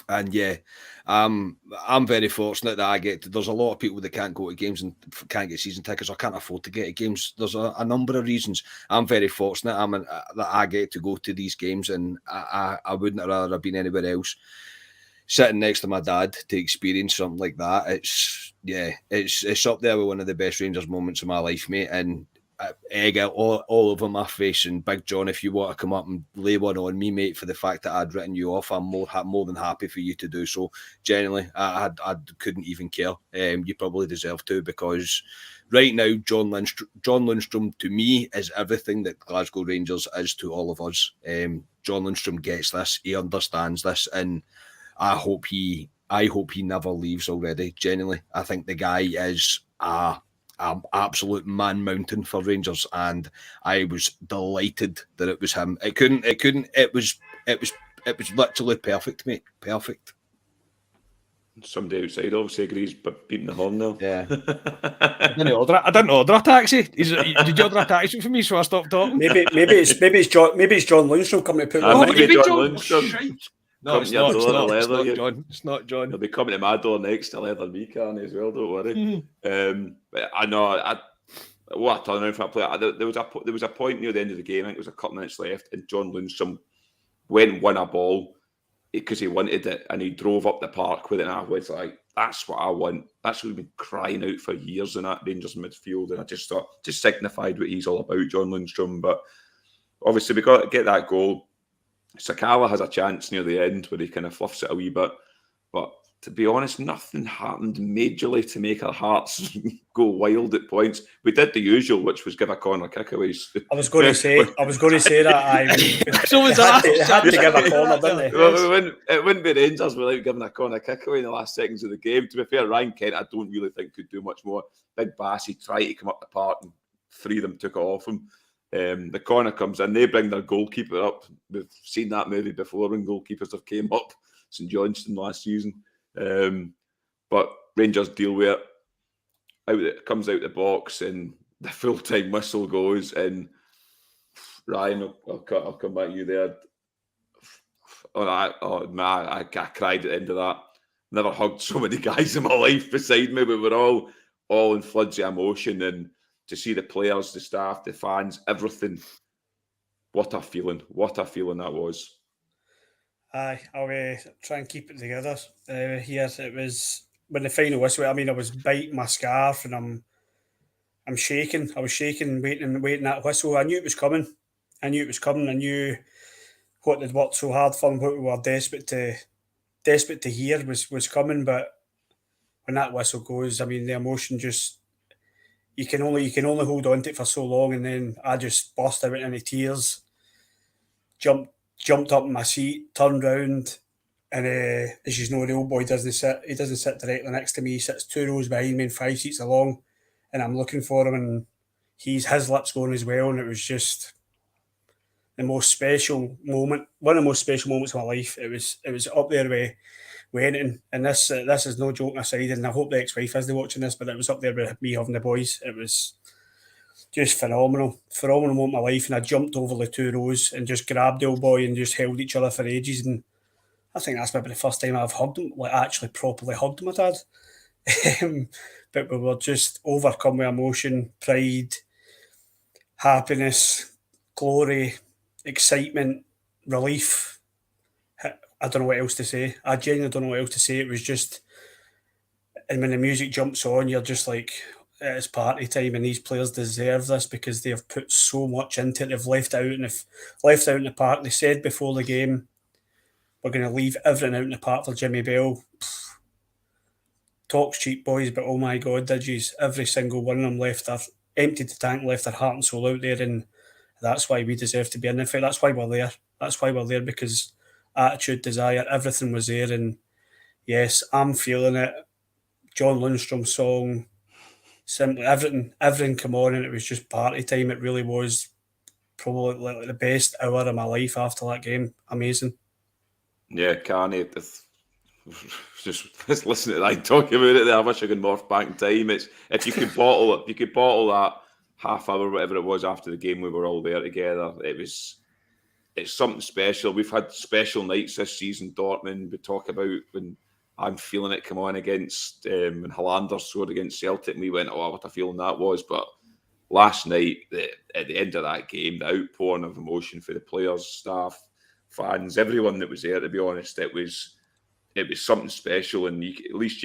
And yeah, I'm very fortunate that there's a lot of people that can't go to games and can't get season tickets or can't afford to get to games. There's a number of reasons. I'm very fortunate that I get to go to these games, and I wouldn't have rather have been anywhere else. Sitting next to my dad to experience something like that, it's up there with one of the best Rangers moments of my life, mate. And egg out all over my face. And Big John, if you want to come up and lay one on me, mate, for the fact that I'd written you off, I'm more than happy for you to do so. Genuinely, I couldn't even care. You probably deserve to, because right now, John Lundstram to me is everything that Glasgow Rangers is to all of us. John Lundstram gets this. He understands this, and I hope he never leaves already. Genuinely, I think the guy is an absolute man mountain for Rangers, and I was delighted that it was him. It was literally perfect, mate. Perfect. Somebody outside obviously agrees, but beating the horn now. Yeah. I didn't order a taxi. Did you order a taxi for me, so I stopped talking? Maybe it's John Lundstram coming to put Might one. be John Lundstram. No, it's not John. It's not John. He'll be coming to my door next to leather me, Carney, as well. Don't worry. But I know. What a turnaround for a player. There was a point near the end of the game. I think it was a couple minutes left, and John Lundstram went and won a ball because he wanted it, and he drove up the park with it. And I was like, "That's what I want. That's what we've been crying out for years in that Rangers midfield." And I just thought, just signified what he's all about, John Lundstram. But obviously, we got to get that goal. Sakala has a chance near the end where he kind of fluffs it a wee bit, but to be honest, nothing happened majorly to make our hearts go wild at points. We did the usual, which was give a corner kickaways. I was going to say that. So was that. They had to give a corner, didn't they? Well, it wouldn't be Rangers without giving a corner kickaway in the last seconds of the game. To be fair, Ryan Kent, I don't really think could do much more. Big Bass, he tried to come up the park, and 3 of them took it off him. The corner comes in, they bring their goalkeeper up. We've seen that movie before when goalkeepers have came up, St Johnstone last season. But Rangers deal with it. It comes out the box, and the full-time whistle goes. And Ryan, I'll come back to you there. I cried at the end of that. Never hugged so many guys in my life beside me, but we're all in floods of emotion, and to see the players, the staff, the fans, everything. What a feeling that was. Aye, I'll try and keep it together. Here it was when the final whistle. I mean, I was biting my scarf and I'm shaking. I was shaking, waiting that whistle. I knew it was coming. I knew what they'd worked so hard for and what we were desperate to hear was coming. But when that whistle goes, I mean, the emotion just you can only hold on to it for so long, and then I just burst out into tears. Jumped up in my seat, turned round, and as you know, the old boy doesn't sit. He doesn't sit directly next to me. He sits 2 rows behind me and 5 seats along, and I'm looking for him, and his lips going as well, and it was just the most special moment, one of the most special moments of my life. It was up there with anything, and this is no joking aside, and I hope the ex-wife isn't watching this, but it was up there with me having the boys. It was just phenomenal moment of my life, and I jumped over the 2 rows and just grabbed the old boy and just held each other for ages, and I think that's maybe the first time I've hugged him, like actually properly hugged my dad. But we were just overcome with emotion, pride, happiness, glory, excitement, relief. I don't know what else to say. I genuinely don't know what else to say. It was just, and when the music jumps on, you're just like, it's party time, and these players deserve this because they've put so much into it. They've left out in the park. They said before the game, we're going to leave everything out in the park for Jimmy Bell. Talks cheap, boys, but oh my God, did you? Every single one of them emptied the tank, left their heart and soul out there, and that's why we deserve to be in the fight. That's why we're there. That's why we're there, because attitude, desire, everything was there, and yes, I'm feeling it. John Lundstram's song, simply everything come on, and it was just party time. It really was probably like the best hour of my life after that game. Amazing. Yeah, Carney. Just listening to that talking about it there, I wish I could morph back in time. It's if you could bottle that half hour, whatever it was after the game, we were all there together. It's something special. We've had special nights this season. Dortmund, we talk about when I'm feeling it come on against when Hollander scored against Celtic, and we went, oh, what a feeling that was. But last night, at the end of that game, the outpouring of emotion for the players, staff, fans, everyone that was there, to be honest, it was something special. And at least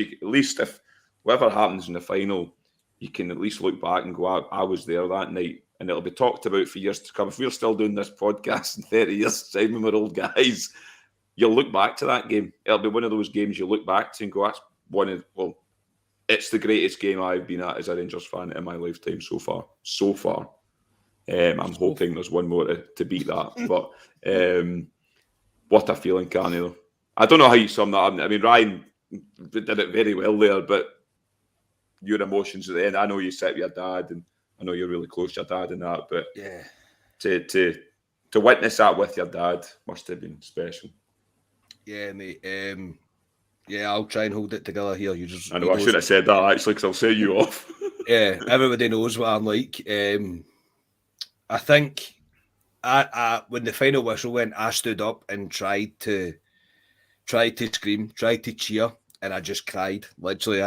if whatever happens in the final, you can at least look back and go, I was there that night, and it'll be talked about for years to come. If we're still doing this podcast in 30 years' time when we're old guys, you'll look back to that game. It'll be one of those games you look back to and go, it's the greatest game I've been at as a Rangers fan in my lifetime so far. I'm hoping there's one more to beat that. But what a feeling, Carney, though. I don't know how you sum that up. I mean, Ryan did it very well there, but your emotions at the end, I know you sat with your dad, and I know you're really close to your dad and that, but yeah, to witness that with your dad must have been special. Yeah, mate. Yeah, I'll try and hold it together here. I know I should have said that actually, because I'll set you off. Yeah, everybody knows what I'm like. I think when the final whistle went, I stood up and tried to scream, tried to cheer, and I just cried. Literally,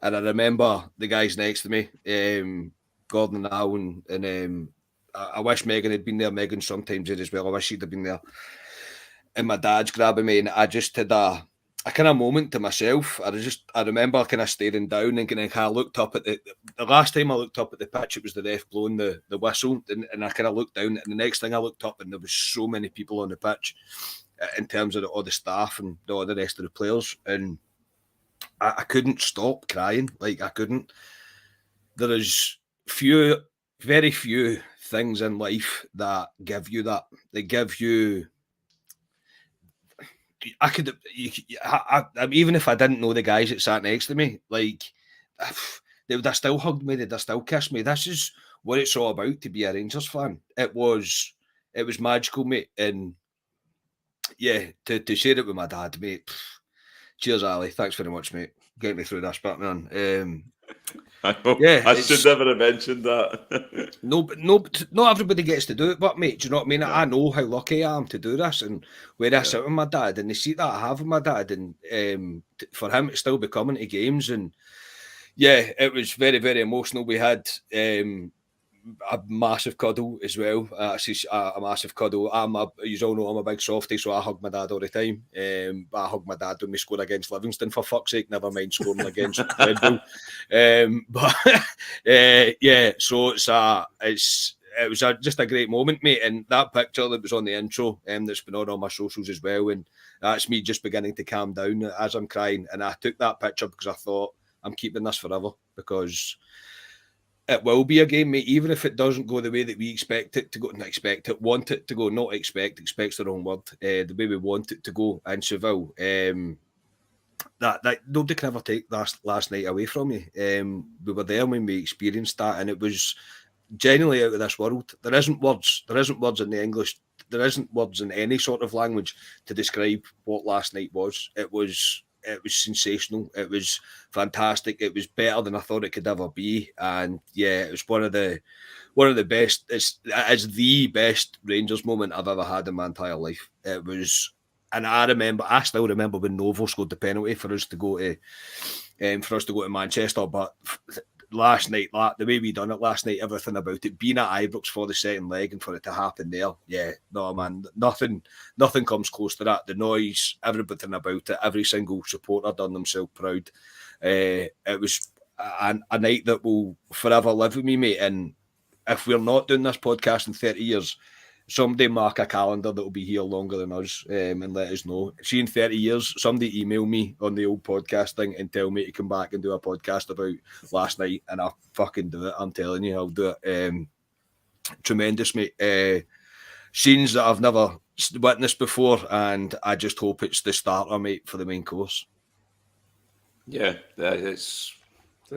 and I remember the guys next to me, Gordon and Al, and I wish Megan had been there. Megan sometimes did as well. I wish she'd have been there. And my dad's grabbing me, and I just had a kind of moment to myself. I remember kind of staring down and kind of looked up at the last time I looked up at the pitch, it was the ref blowing the whistle, and I kind of looked down, and the next thing I looked up, and there was so many people on the pitch in terms of all the staff and all the rest of the players, and I couldn't stop crying. Like, I couldn't. There is very few things in life that give you that. They give you. Even if I didn't know the guys that sat next to me, like, they would have still hugged me, they'd have still kissed me. This is what it's all about to be a Rangers fan. It was magical, mate. And yeah, to share it with my dad, mate. Cheers, Ali. Thanks very much, mate. Getting me through this bit, man. I know. Yeah, I should never have mentioned that. Not everybody gets to do it, but mate, do you know what I mean? Yeah. I know how lucky I am to do this, and where I sit with my dad, and the seat that I have with my dad, and for him to still be coming to games, and yeah, it was very, very emotional. We had a massive cuddle as well. A massive cuddle. You all know I'm a big softie, so I hug my dad all the time. But I hug my dad when we scored against Livingston, for fuck's sake. Never mind scoring against Red Bull. But yeah, so it was just a great moment, mate. And that picture that was on the intro, that's been on all my socials as well, and that's me just beginning to calm down as I'm crying. And I took that picture because I thought I'm keeping this forever, because it will be a game, mate, even if it doesn't go the way that we expect it to go. Not expect it, want it to go. Not expect's the wrong word. The way we want it to go in Seville. That nobody can ever take last night away from you. We were there when we experienced that, and it was genuinely out of this world. There isn't words in the English. There isn't words in any sort of language to describe what last night was. It was sensational. It was fantastic. It was better than I thought it could ever be. And yeah, it was one of the best. It is the best Rangers moment I've ever had in my entire life. It was, and I still remember when Novo scored the penalty for us to go to Manchester. But last night, the way we done it last night, everything about it, being at Ibrox for the second leg and for it to happen there, yeah, no man, nothing comes close to that. The noise, everything about it, every single supporter done themselves proud. It was a night that will forever live with me, mate. And if we're not doing this podcast in 30 years, somebody mark a calendar that will be here longer than us, and let us know. See, in 30 years, somebody email me on the old podcast thing and tell me to come back and do a podcast about last night, and I'll fucking do it. I'm telling you, I'll do it. Tremendous, mate. Scenes that I've never witnessed before, and I just hope it's the starter, mate, for the main course. Yeah, it's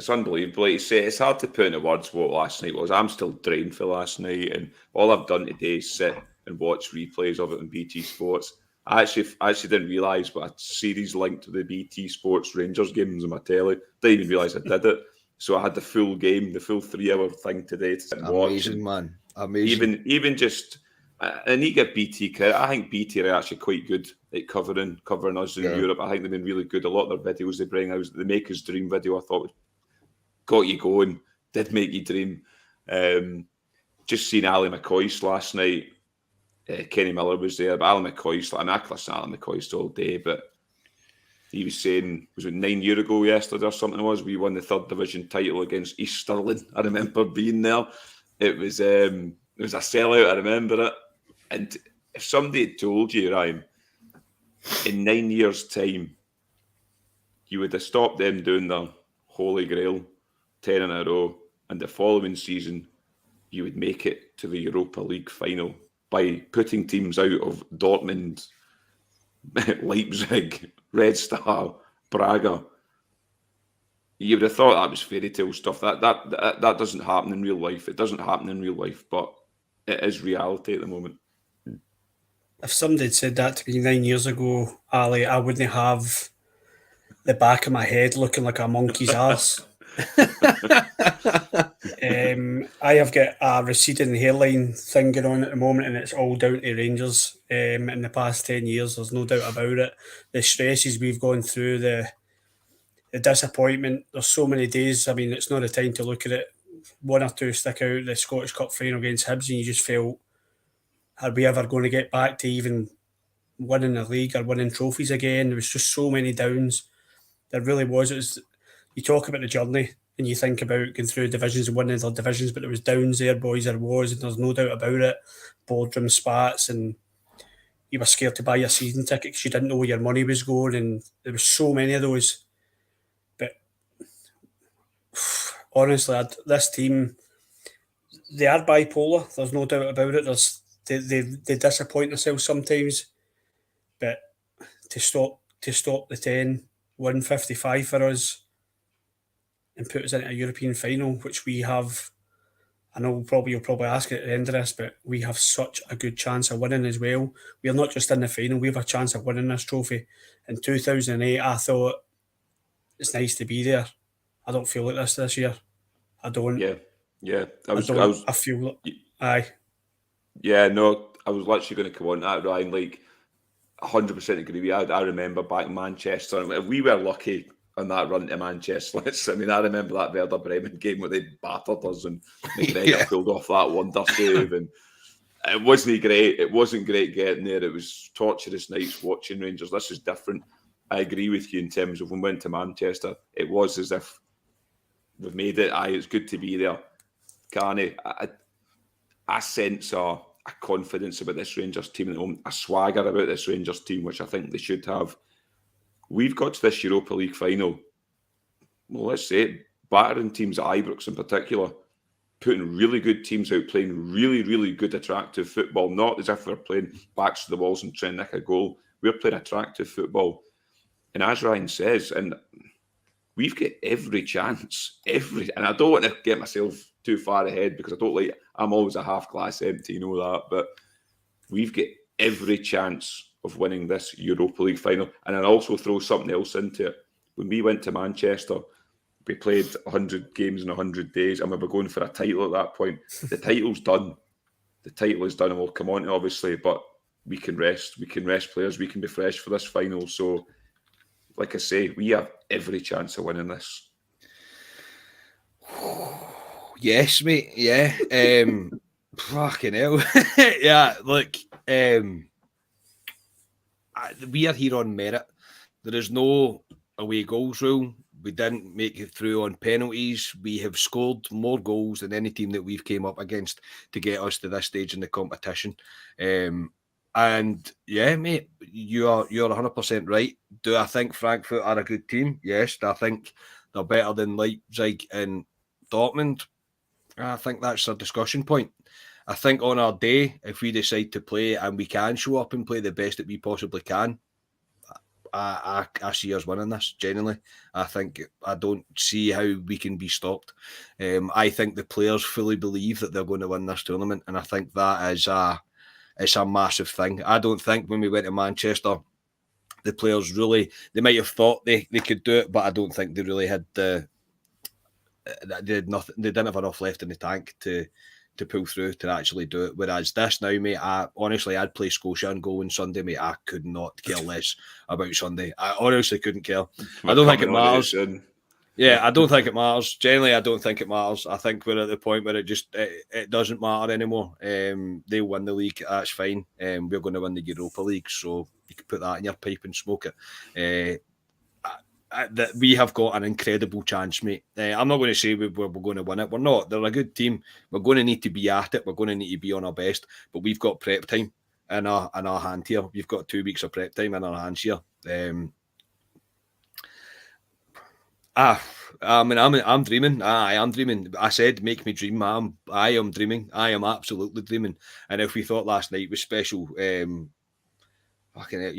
unbelievable. Like you say, it's hard to put into words what last night was. I'm still drained for last night, and all I've done today is sit and watch replays of it on BT Sports. I actually didn't realise, but a series linked to the BT Sports Rangers games on my telly. Didn't even realise I did it. So I had the full game, the full 3-hour thing today to sit and watch. Amazing, man. Amazing. Even just, and you get BT credit. I think BT are actually quite good at covering us in Europe. I think they've been really good. A lot of their videos they bring out, the Make Us Dream video, I thought got you going, did make you dream. Just seeing Ali McCoist last night. Kenny Miller was there, but Ali McCoist, I listen to Ali McCoist all day, but he was saying, was it 9 years ago yesterday or something it was, we won the 3rd division title against East Stirling. I remember being there. It was a sellout, I remember it. And if somebody had told you, Ryan, in 9 years' time, you would have stopped them doing the Holy Grail 10 in a row, and the following season you would make it to the Europa League final by putting teams out of Dortmund, Leipzig, Red Star, Braga. You would have thought that was fairy tale stuff. That doesn't happen in real life. It doesn't happen in real life, but it is reality at the moment. If somebody had said that to me 9 years ago, Ali, I wouldn't have the back of my head looking like a monkey's arse. I have got a receding hairline thing going on at the moment, and it's all down to Rangers. In the past 10 years, there's no doubt about it. The stresses we've gone through, the disappointment. There's so many days. I mean, it's not a time to look at it. 1 or 2 stick out. The Scottish Cup final against Hibs, and you just felt, are we ever going to get back to even winning the league or winning trophies again? There was just so many downs. There really was. You talk about the journey and you think about going through divisions and winning other divisions, but there was downs there, boys, there was, and there's no doubt about it. Boardroom spats, and you were scared to buy your season ticket because you didn't know where your money was going, and there was so many of those. But honestly, this team, they are bipolar. There's no doubt about it. They disappoint themselves sometimes, but to stop the 10, win 55 for us, and put us into a European final, which we have. I know you'll probably ask at the end of this, but we have such a good chance of winning as well. We are not just in the final; we have a chance of winning this trophy. In 2008, I thought it's nice to be there. I don't feel like this year. I don't. Yeah. I feel. Aye. Yeah, no, I was literally going to come on that, Ryan. Like, 100% agree with you. I remember back in Manchester, we were lucky on that run to Manchester. I mean, I remember that Werder Bremen game where they battered us and McGregor pulled off that wonder save, and it wasn't great. It wasn't great getting there. It was torturous nights watching Rangers. This is different. I agree with you in terms of when we went to Manchester. It was as if we've made it. It's good to be there. Carney, I sense a confidence about this Rangers team at the moment, a swagger about this Rangers team, which I think they should have. We've got to this Europa League final, well, let's say it, battering teams at Ibrox in particular, putting really good teams out, playing really, really good, attractive football, not as if we're playing backs to the walls and trying to nick a goal. We're playing attractive football. And as Ryan says, and we've got every chance, and I don't want to get myself too far ahead because I'm always a half glass empty, you know that, but we've got every chance of winning this Europa League final. And I'll also throw something else into it. When we went to Manchester, we played 100 games in 100 days, and we were going for a title at that point. The title's done. The title is done, and we'll come on to it, obviously, but we can rest. We can rest players. We can be fresh for this final. So, like I say, we have every chance of winning this. Yes, mate. Yeah. Fucking hell. Yeah, look, we are here on merit. There is no away goals rule. We didn't make it through on penalties. We have scored more goals than any team that we've came up against to get us to this stage in the competition. And yeah, mate, you're 100% right. Do I think Frankfurt are a good team? Yes. Do I think they're better than Leipzig and Dortmund? I think that's a discussion point. I think on our day, if we decide to play and we can show up and play the best that we possibly can, I see us winning this, genuinely. I don't see how we can be stopped. I think the players fully believe that they're going to win this tournament, and I think that is it's a massive thing. I don't think when we went to Manchester, the players really, they might have thought they could do it, but I don't think they really had they did nothing. They didn't have enough left in the tank to pull through to actually do it. Whereas this now, mate, I'd play Scotia and go on Sunday, mate. I could not care less about Sunday. I honestly couldn't care. I don't think it matters. Yeah, I don't think it matters. Generally, I don't think it matters. I think we're at the point where it doesn't matter anymore. They'll win the league. That's fine. We're going to win the Europa League, so you can put that in your pipe and smoke it. That we have got an incredible chance, mate. I'm not going to say we're going to win it. We're not. They're a good team. We're going to need to be at it. We're going to need to be on our best. But we've got prep time in our hand here. We've got 2 weeks of prep time in our hands here. I mean, I'm dreaming. I am dreaming. I said, make me dream. I am dreaming. I am absolutely dreaming. And if we thought last night was special, you're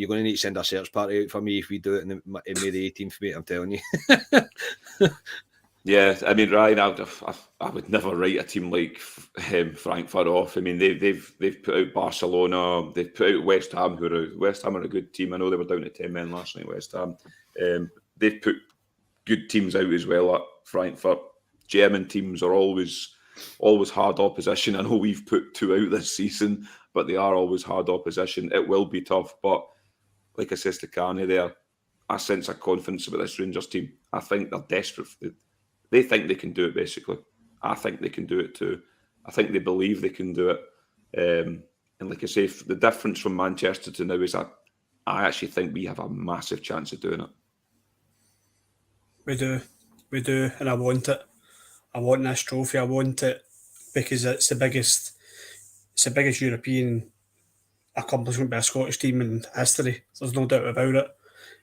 going to need to send a search party out for me if we do it in May the 18th, mate. I'm telling you. Yeah, I mean, Ryan, I would never write a team like Frankfurt off. I mean, they've put out Barcelona, they've put out West Ham, West Ham are a good team. I know they were down to 10 men last night, West Ham. They've put good teams out as well at Frankfurt. German teams are always hard opposition. I know we've put 2 out this season, but they are always hard opposition. It will be tough, but like I said to Carney there, I sense a confidence about this Rangers team. I think they're desperate. They think they can do it, basically. I think they can do it too. I think they believe they can do it. And like I say, the difference from Manchester to now is that I actually think we have a massive chance of doing it. We do, and I want it. I want this trophy. I want it because it's the biggest European accomplishment by a Scottish team in history. There's no doubt about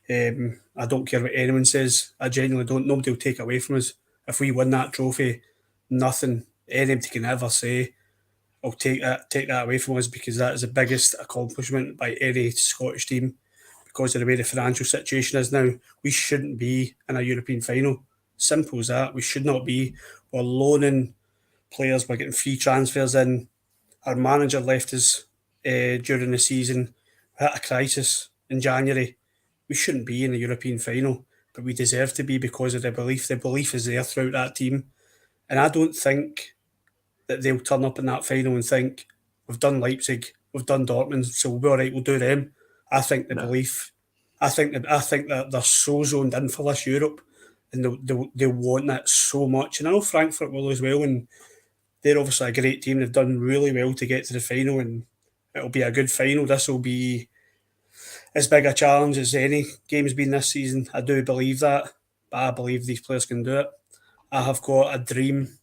it. I don't care what anyone says. I genuinely don't. Nobody will take it away from us. If we win that trophy, nothing anybody can ever say will take that away from us, because that is the biggest accomplishment by any Scottish team. Because of the way the financial situation is now, we shouldn't be in a European final. Simple as that. We should not be. We're loaning players. We're getting free transfers in. Our manager left us during the season. We hit a crisis in January. We shouldn't be in the European final. but we deserve to be because of the belief. The belief is there throughout that team. And I don't think that they'll turn up in that final and think, we've done Leipzig, we've done Dortmund, so we'll be all right, we'll do them. I think the belief, I think that they're so zoned in for this Europe, and they'll want that so much. And I know Frankfurt will as well, and they're obviously a great team. They've done really well to get to the final, and it'll be a good final. This will be as big a challenge as any game's been this season. I do believe that, but I believe these players can do it. I have got a dream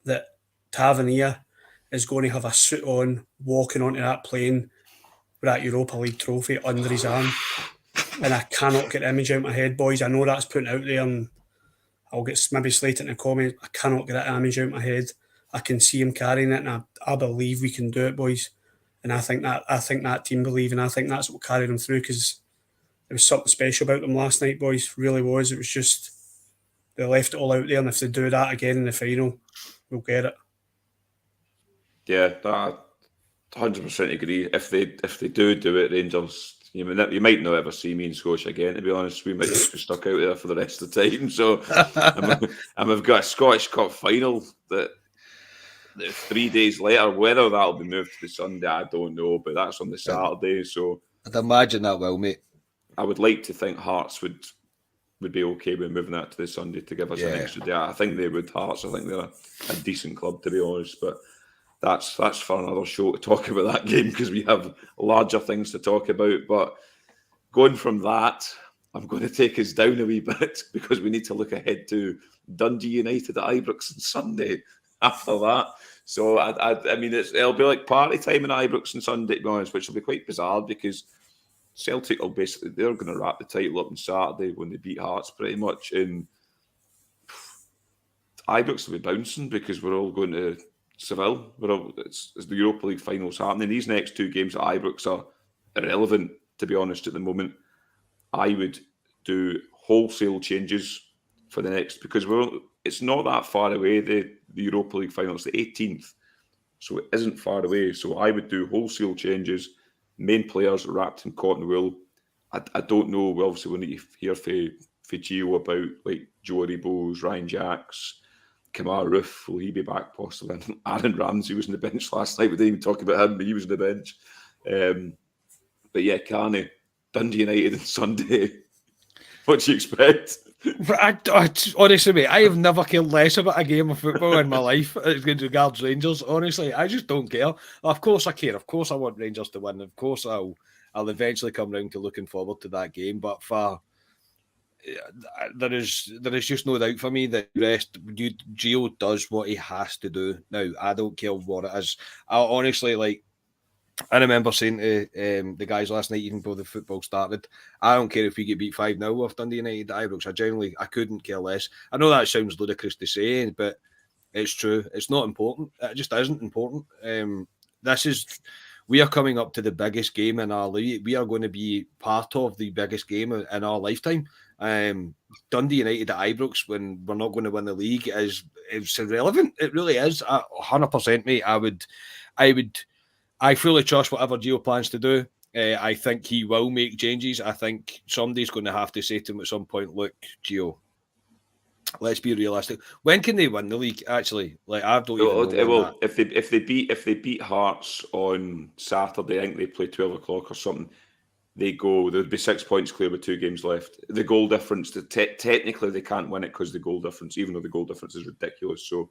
that Tavernier is going to have a suit on, walking onto that plane with that Europa League trophy under his arm. And I cannot get the image out of my head, boys. I know that's putting out there, and I'll get maybe slated in the comments. I cannot get that image out of my head. I can see him carrying it, and I believe we can do it, boys. And I think that team believe, and I think that's what carried them through, because there was something special about them last night, boys. Really was. It was just they left it all out there, and if they do that again in the final, we'll get it. Yeah, I 100% agree. If they do it, Rangers, you might not ever see me in Scotia again. To be honest, we might just be stuck out there for the rest of the time. So, and we've got a Scottish Cup final that 3 days later. Whether that'll be moved to the Sunday, I don't know. But that's on the Saturday, so I'd imagine that will, mate. I would like to think Hearts would be okay with moving that to the Sunday to give us an extra day. I think they would. Hearts, I think they're a decent club, to be honest, but. That's for another show to talk about that game, because we have larger things to talk about. But going from that, I'm going to take us down a wee bit, because we need to look ahead to Dundee United at Ibrox on Sunday after that. So, I mean, it'll be like party time in Ibrox on Sunday, to be honest, which will be quite bizarre, because Celtic will they're going to wrap the title up on Saturday when they beat Hearts pretty much. And Ibrox will be bouncing, because we're all going to Seville. It's the Europa League finals happening. These next two games at Ibrox are irrelevant, to be honest, at the moment. I would do wholesale changes for the next, because it's not that far away, the Europa League final. It's the 18th, so it isn't far away. So I would do wholesale changes, main players wrapped in cotton wool. I don't know, obviously we need to hear for Gio about like Joe Aribo, Ryan Jacks, Kamara Roof, will he be back possibly? Aaron Ramsey was on the bench last night. We didn't even talk about him, but he was on the bench. But yeah, Carney, Dundee United on Sunday. What do you expect? Honestly, mate, I have never cared less about a game of football in my life as regards Rangers. Honestly, I just don't care. Of course I care. Of course I want Rangers to win. Of course I'll eventually come round to looking forward to that game. But there is just no doubt for me that Gio does what he has to do. Now, I don't care what it is. I honestly, I remember saying to the guys last night, even before the football started, I don't care if we get beat 5-0 off Dundee United at Ibrox. I couldn't care less. I know that sounds ludicrous to say, but it's true. It's not important. It just isn't important. We are coming up to the biggest game in our league. We are going to be part of the biggest game in our lifetime. Dundee United at Ibrox, when we're not going to win the league, is irrelevant. It really is. 100%, mate. I fully trust whatever Gio plans to do. I think he will make changes. I think somebody's going to have to say to him at some point, look, Gio, let's be realistic. When can they win the league? Actually, I don't even know. If they beat Hearts on Saturday, I think they play 12 o'clock or something. There'd be 6 points clear with 2 games left. The goal difference, technically they can't win it because the goal difference, even though the goal difference is ridiculous. So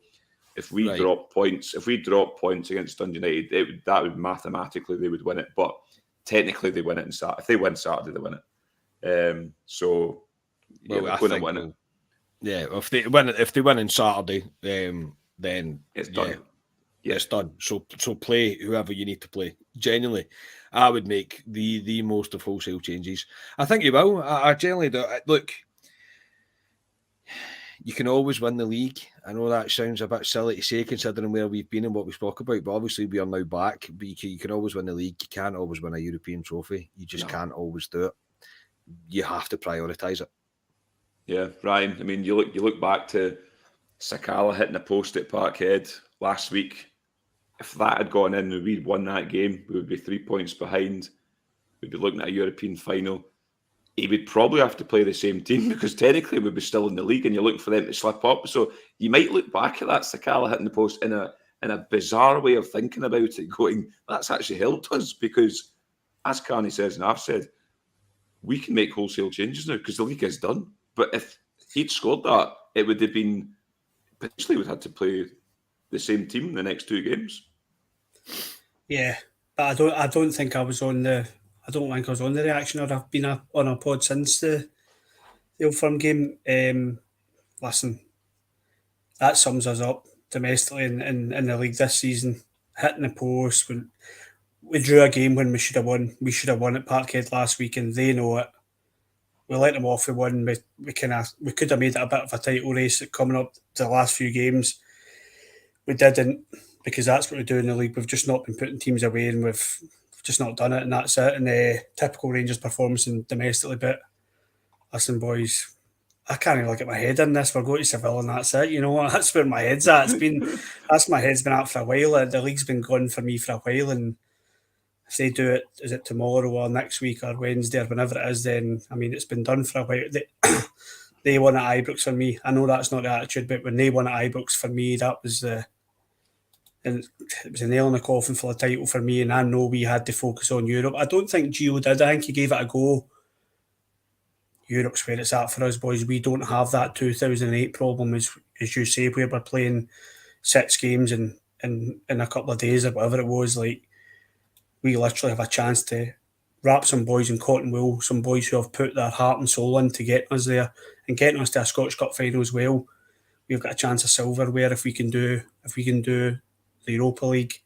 if we drop points against Dundee United, that would mathematically they would win it. But technically they win it if they win Saturday, they win it. They're going to win it. Yeah, if they win on Saturday, then it's done. Yeah. It's done. So play whoever you need to play. Genuinely, I would make the most of wholesale changes. I think you will. I generally do. Look, you can always win the league. I know that sounds a bit silly to say considering where we've been and what we spoke about, but obviously we are now back. But you can always win the league. You can't always win a European trophy. You just can't always do it. You have to prioritise it. Yeah, Ryan. I mean, you look back to Sakala hitting a post at Parkhead last week. If that had gone in and we'd won that game, we would be 3 points behind. We'd be looking at a European final. he would probably have to play the same team because technically we'd be still in the league and you're looking for them to slip up. So you might look back at that Sakala hitting the post in a bizarre way of thinking about it, going, that's actually helped us because, as Carney says and I've said, we can make wholesale changes now because the league is done. But if he'd scored that, it would have been, potentially would have had to play the same team in the next 2 games. Yeah, but I don't think I was on the reaction, or I've been on a pod since the Old Firm game. Listen, that sums us up domestically in the league this season. Hitting the post, we drew a game when we should have won. We should have won at Parkhead last week, and they know it. We let them off. We won. We could have made it a bit of a title race coming up to the last few games. We didn't, because that's what we do in the league. We've just not been putting teams away, and we've just not done it, and that's it. And typical Rangers performance in domestically. But listen, boys, I can't even look at my head in this. We're going to Seville, and that's it. You know, that's where my head's at. That's my head's been at for a while. The league's been gone for me for a while, and if they do it, is it tomorrow or next week or Wednesday or whenever it is, then I mean it's been done for a while. They won at Ibrox for me. I know that's not the attitude, but when they won at Ibrox for me, that was and it was a nail in the coffin for the title for me. And I know we had to focus on Europe. I don't think Gio did. I think he gave it a go. Europe's where it's at for us, boys. We don't have that 2008 problem, as you say, where we're playing 6 games in a couple of days or whatever it was. Like, we literally have a chance to wrap some boys in cotton wool, some boys who have put their heart and soul in to get us there and getting us to a Scottish Cup final as well. We've got a chance of silverware if we can do the Europa League.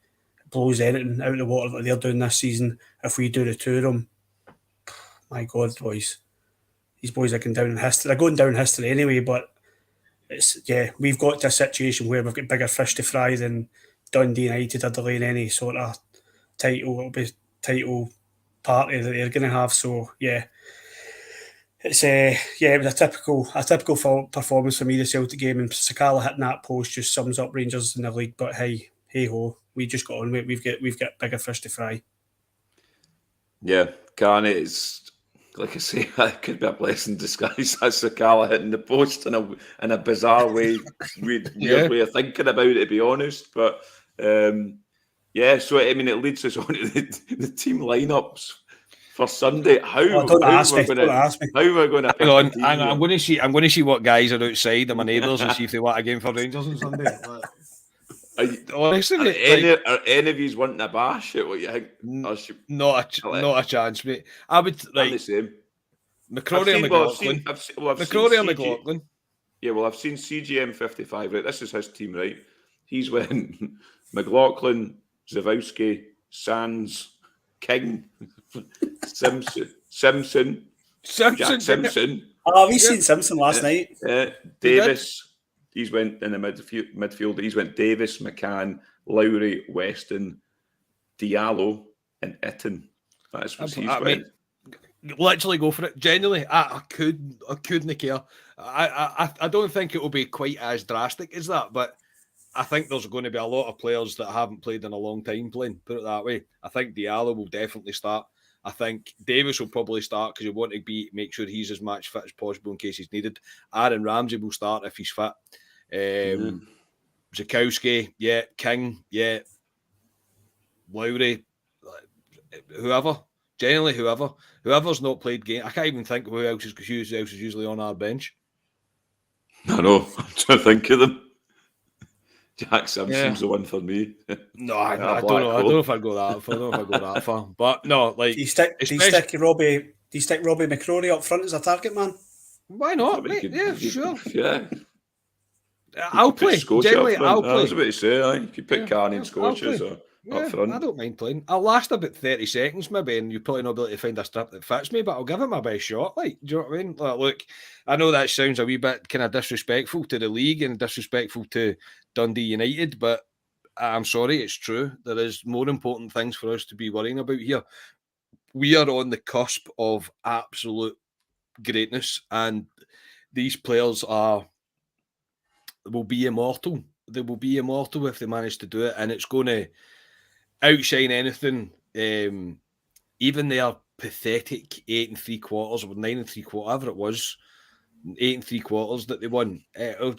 It blows anything out of the water that they're doing this season. If we do the 2 of them, my God, boys. These boys are going down in history. They're going down in history anyway, but we've got to a situation where we've got bigger fish to fry than Dundee United are delaying any sort of title party that they're going to have. So it's it was a typical performance for me, the Celtic game, and Sakala hitting that post just sums up Rangers in the league. But hey ho, we just got on with it. We've got bigger fish to fry. Yeah, Carney, it's like I say, it could be a blessing in disguise. That's Sakala hitting the post in a bizarre way, weird way of thinking about it, to be honest. But so I mean, it leads us on to the team lineups for Sunday. How we're going to hang on. I'm going to see what guys are outside and my neighbours and see if they want a game for Rangers on Sunday. Honestly, are any of you wanting a bash at what you think? Not a chance, mate. I would like the same. McCrory or McLaughlin. McCrory or McLaughlin. Yeah, well, I've seen CGM 55. Right, this is his team. Right, he's went McLaughlin, Zawowski, Sands, King, Simpson, Jack Simpson. Oh, we seen Simpson last night. Davis. He's went in the midfield. He's went Davis, McCann, Lowry, Weston, Diallo, and Itten. That's what he's went. Literally go for it. Genuinely, I couldn't care. I don't think it will be quite as drastic as that, but I think there's going to be a lot of players that haven't played in a long time playing, put it that way. I think Diallo will definitely start. I think Davis will probably start because you want to make sure he's as match fit as possible in case he's needed. Aaron Ramsey will start if he's fit. Zakowski, King, Lowry, whoever. Generally, whoever's not played game. I can't even think who else is usually on our bench. I know. I'm trying to think of them. Jack Simpson's the one for me. No, I don't know. I don't know if I'd go that far. But no, like, do you stick Robbie McCrory up front as a target man? Why not, mate? Yeah, sure. Yeah. I'll play. Generally, I'll play. I was about to say, if you put Carney and Scotias up front. I don't mind playing. I'll last about 30 seconds maybe, and you'll probably not be able to find a strip that fits me, but I'll give it my best shot. Like, do you know what I mean? Like, look, I know that sounds a wee bit kind of disrespectful to the league and disrespectful to Dundee United, but I'm sorry, it's true. There is more important things for us to be worrying about here. We are on the cusp of absolute greatness, and these players will be immortal. They will be immortal if they manage to do it, and it's going to outshine anything, even their pathetic 8 3/4 or 9 3/4, whatever it was, 8 3/4 that they won. It'll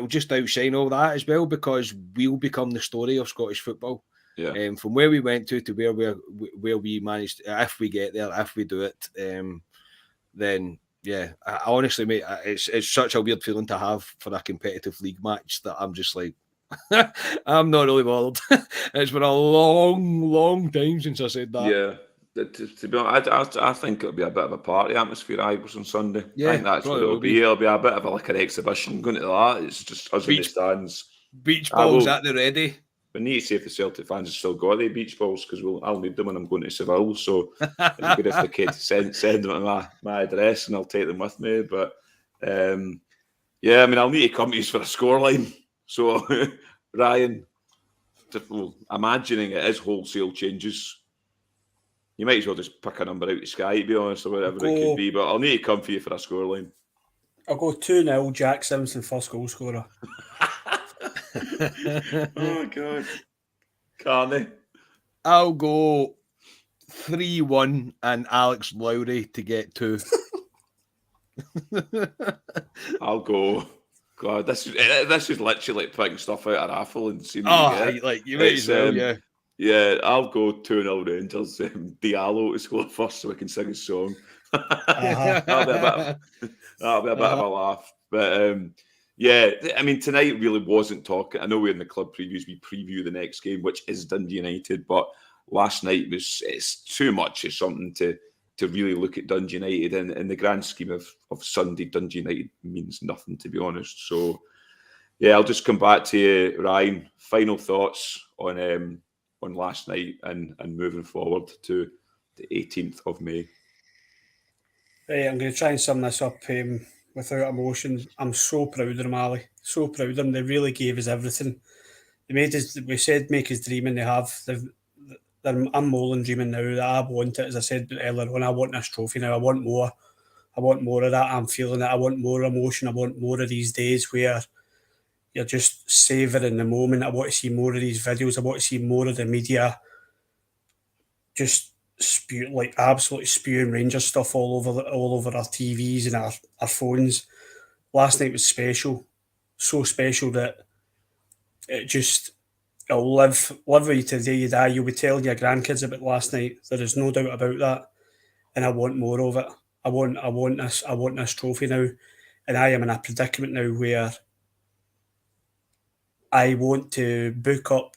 just outshine all that as well, because we'll become the story of Scottish football. Yeah. From where we went to where we managed, if we get there, if we do it, then yeah, I honestly, mate, it's such a weird feeling to have for a competitive league match that I'm just like, I'm not really bothered. It's been a long time since I said that. Yeah. To be honest, I think it'll be a bit of a party atmosphere, Ibrox, on Sunday. Yeah, I think that's what probably it'll will be. It'll be a bit of like an exhibition going to that. It's just us in the Beach- stands. Beach I balls will- at the ready. We need to see if the Celtic fans have still got their beach balls, because I'll need them when I'm going to Seville. So it'd be good if they could send them to my address, and I'll take them with me. But yeah, I mean, I'll need to come to you for a scoreline. So Ryan, imagining it is wholesale changes, you might as well just pick a number out of the sky, to be honest, or whatever it could be. But I'll need to come for you for a scoreline. I'll go 2-0, Jack Simpson, first goal scorer. Oh, God. Carney. I'll go 3-1 and Alex Lowry to get 2. I'll go. God, this is literally like picking stuff out of a raffle and seeing what you get. Like you might as well, yeah. Yeah, I'll go 2-0 Rangers. Diallo to score first so we can sing his song. That'll be a bit of a laugh. But yeah, I mean, tonight really wasn't talking. I know we're in the club previews. We preview the next game, which is Dundee United. But last night it's too much of something to really look at Dundee United. And in the grand scheme of Sunday, Dundee United means nothing, to be honest. So yeah, I'll just come back to you, Ryan. Final thoughts on last night and moving forward to the 18th of May. Right, I'm going to try and sum this up without emotion. I'm so proud of them, Ali. So proud of them. They really gave us everything. They made us, we said, make us dream, and they have. I'm more than dreaming now. That I want it, as I said earlier on. I want this trophy now. I want more. I want more of that. I'm feeling it. I want more emotion. I want more of these days where you're just savouring the moment. I want to see more of these videos. I want to see more of the media just absolutely spewing Rangers stuff all over our TVs and our phones. Last night was special, so special that it'll live with you till the day you die. You'll be telling your grandkids about last night. There is no doubt about that, and I want more of it. I want this trophy now, and I am in a predicament now where I want to book up.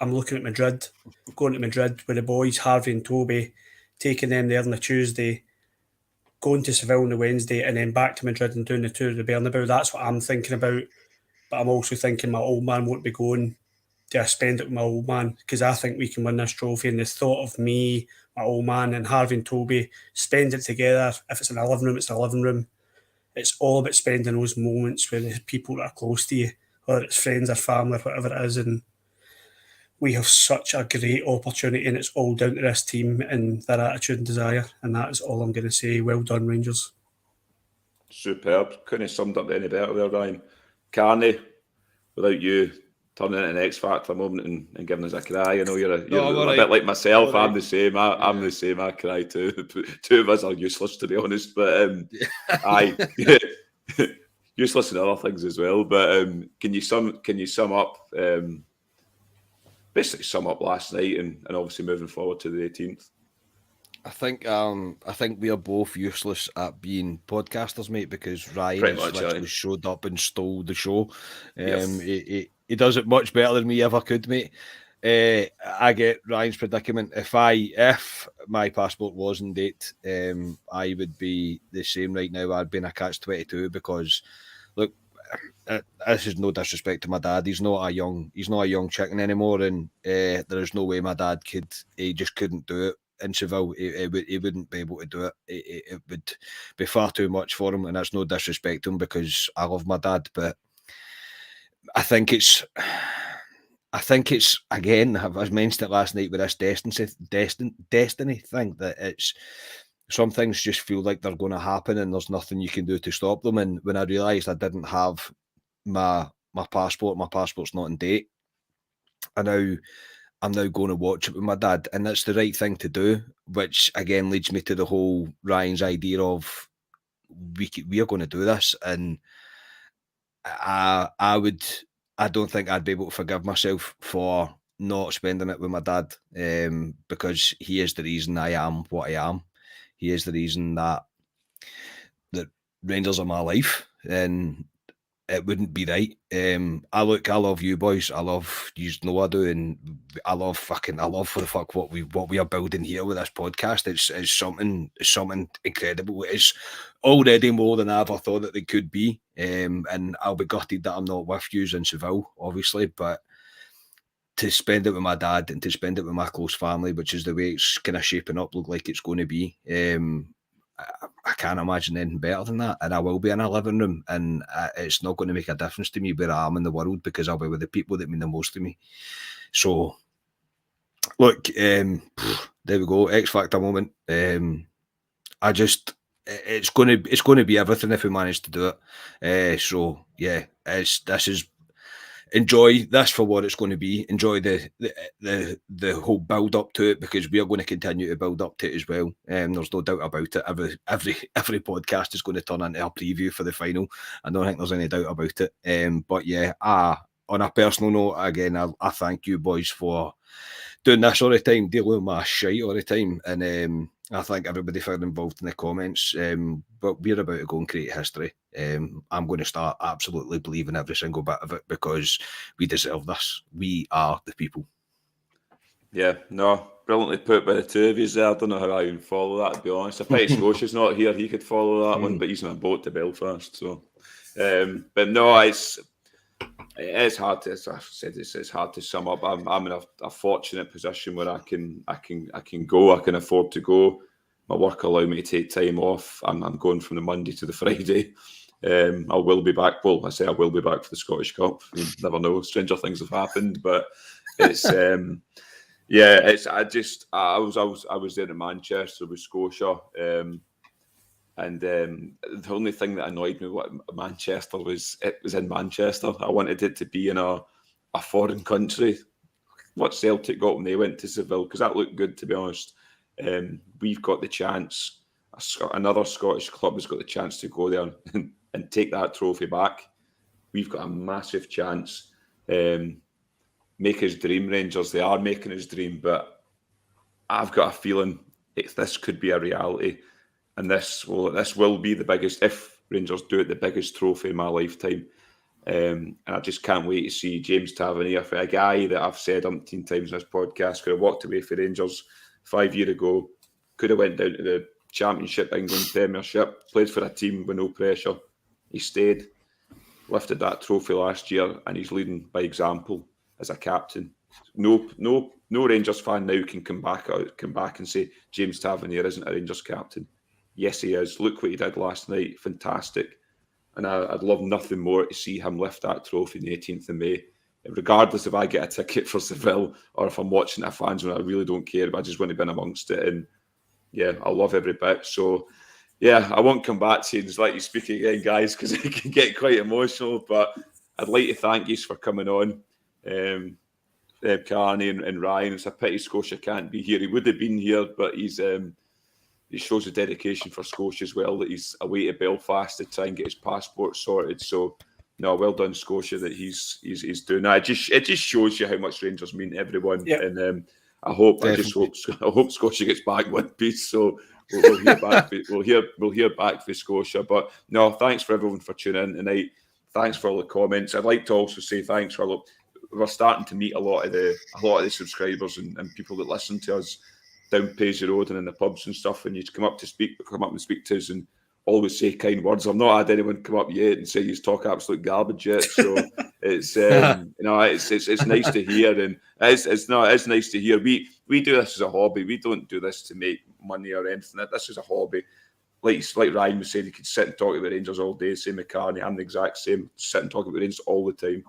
I'm looking at Madrid, going to Madrid with the boys, Harvey and Toby, taking them there on the Tuesday, going to Seville on the Wednesday, and then back to Madrid and doing the tour of the Bernabeu. That's what I'm thinking about. But I'm also thinking my old man won't be going. Do I spend it with my old man? Because I think we can win this trophy. And the thought of me, my old man, and Harvey and Toby, spend it together. If it's in a living room, it's in a living room. It's all about spending those moments with the people that are close to you, whether it's friends or family or whatever it is. And we have such a great opportunity, and it's all down to this team and their attitude and desire. And that is all I'm going to say. Well done, Rangers. Superb. Couldn't have summed up any better there, Ryan. Carney, without you turning into an X Factor moment and giving us a cry. I know you're a bit like myself. I'm the same. I'm the same. I cry too. Two of us are useless, to be honest. But useless in other things as well. But can you sum up basically sum up last night and obviously moving forward to the 18th? I think we are both useless at being podcasters, mate, because Ryan literally showed up and stole the show. Yes. He does it much better than me ever could, mate. I get Ryan's predicament. If my passport was in date, I would be the same right now. I'd be in a catch-22 because, look, this is no disrespect to my dad. He's not a young chicken anymore, and there is no way my dad could. He just couldn't do it in Seville. He wouldn't be able to do it. It would be far too much for him, and that's no disrespect to him because I love my dad, but I think it's again, I mentioned it last night with this destiny thing, that it's some things just feel like they're going to happen and there's nothing you can do to stop them. And when I realised I didn't have my passport's not in date, I now I'm now going to watch it with my dad, and that's the right thing to do. Which again leads me to the whole Ryan's idea of we are going to do this, and I don't think I'd be able to forgive myself for not spending it with my dad, because he is the reason I am what I am. He is the reason that Rangers are my life, and it wouldn't be right. I love you boys. I love you know I do, and I love for the fuck what we are building here with this podcast. It's something incredible. It's already more than I ever thought that it could be. And I'll be gutted that I'm not with you in Seville, obviously, but to spend it with my dad and to spend it with my close family, which is the way it's kind of shaping up, look like it's going to be. I can't imagine anything better than that, and I will be in a living room, and it's not going to make a difference to me where I am in the world because I'll be with the people that mean the most to me. So, look, there we go, X Factor moment. It's going to be everything if we manage to do it. So yeah, this is. Enjoy this for what it's going to be. Enjoy the whole build up to it, because we are going to continue to build up to it as well. There's no doubt about it. Every podcast is going to turn into a preview for the final. I don't think there's any doubt about it. But yeah, on a personal note, again, I thank you boys for doing this all the time, dealing with my shite all the time, and I thank everybody for involved in the comments. But we're about to go and create history. I'm going to start absolutely believing every single bit of it, because we deserve this. We are the people. Yeah, no, brilliantly put by the two of you there. I don't know how I even follow that, to be honest. I pity Scotia's not here. He could follow that one, but he's on a boat to Belfast. So, but no, it's hard to, as I've said, it's hard to sum up. I'm in a fortunate position where I can go. I can afford to go. My work allow me to take time off. I'm going from the Monday to the Friday. I will be back. Well, I say I will be back for the Scottish Cup. You never know. Stranger things have happened, but it's yeah. It's I was there in Manchester with Scotia, and the only thing that annoyed me about Manchester was it was in Manchester. I wanted it to be in a foreign country. What Celtic got when they went to Seville, because that looked good, to be honest. We've got the chance. Another Scottish club has got the chance to go there and take that trophy back. We've got a massive chance. Make his dream, Rangers. They are making his dream, but I've got a feeling this could be a reality, and this will be the biggest, if Rangers do it, the biggest trophy in my lifetime. And I just can't wait to see James Tavernier, a guy that I've said umpteen times in this podcast, could have walked away for Rangers 5 years ago, could have went down to the Championship, England Premiership, played for a team with no pressure. He stayed, lifted that trophy last year, and he's leading by example as a captain. No Rangers fan now can come back and say James Tavernier isn't a Rangers captain. Yes, he is. Look what he did last night. Fantastic. And I'd love nothing more to see him lift that trophy on the 18th of May. Regardless if I get a ticket for Seville or if I'm watching at a fans when I really don't care, but I just want to be amongst it. And yeah, I love every bit. So yeah, I won't come back to you and let you speak again, guys, because it can get quite emotional. But I'd like to thank you for coming on. Carney and Ryan. It's a pity Scotia can't be here. He would have been here, but he shows the dedication for Scotia as well, that he's away to Belfast to try and get his passport sorted. So, no, well done, Scotia, that he's doing that. It just shows you how much Rangers mean to everyone. Yep. And I hope Scotia gets back one piece. So we'll hear back. We'll hear back from Scotia. But no, thanks for everyone for tuning in tonight. Thanks for all the comments. I'd like to also say thanks for we're starting to meet a lot of the subscribers and people that listen to us down Paisley Road and in the pubs and stuff, and you come up and speak to us and always say kind words. I've not had anyone come up yet and say you talk absolute garbage yet. So it's it's nice to hear, and it's nice to hear. We do this as a hobby. We don't do this to make money or anything. This is a hobby. Like Ryan was saying, he could sit and talk about Rangers all day. Same with Carney. I'm the exact same. Sit and talk about Rangers all the time.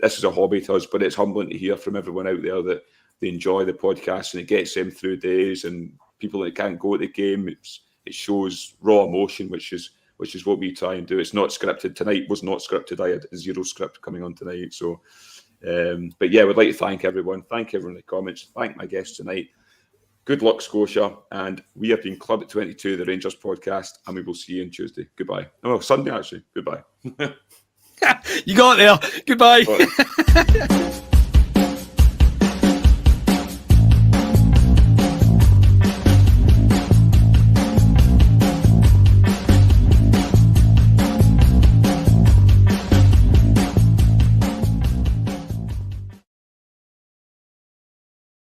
This is a hobby to us, but it's humbling to hear from everyone out there that they enjoy the podcast and it gets them through days, and people that can't go to the game. It shows raw emotion, which is what we try and do. It's not scripted. Tonight was not scripted. I had zero script coming on tonight. So But yeah, we'd like to thank everyone. Thank everyone in the comments. Thank my guests tonight. Good luck, Scotia. And we have been Club at 22, the Rangers podcast, and we will see you on Tuesday. Goodbye. Oh, Sunday, actually. Goodbye. You got there. Goodbye.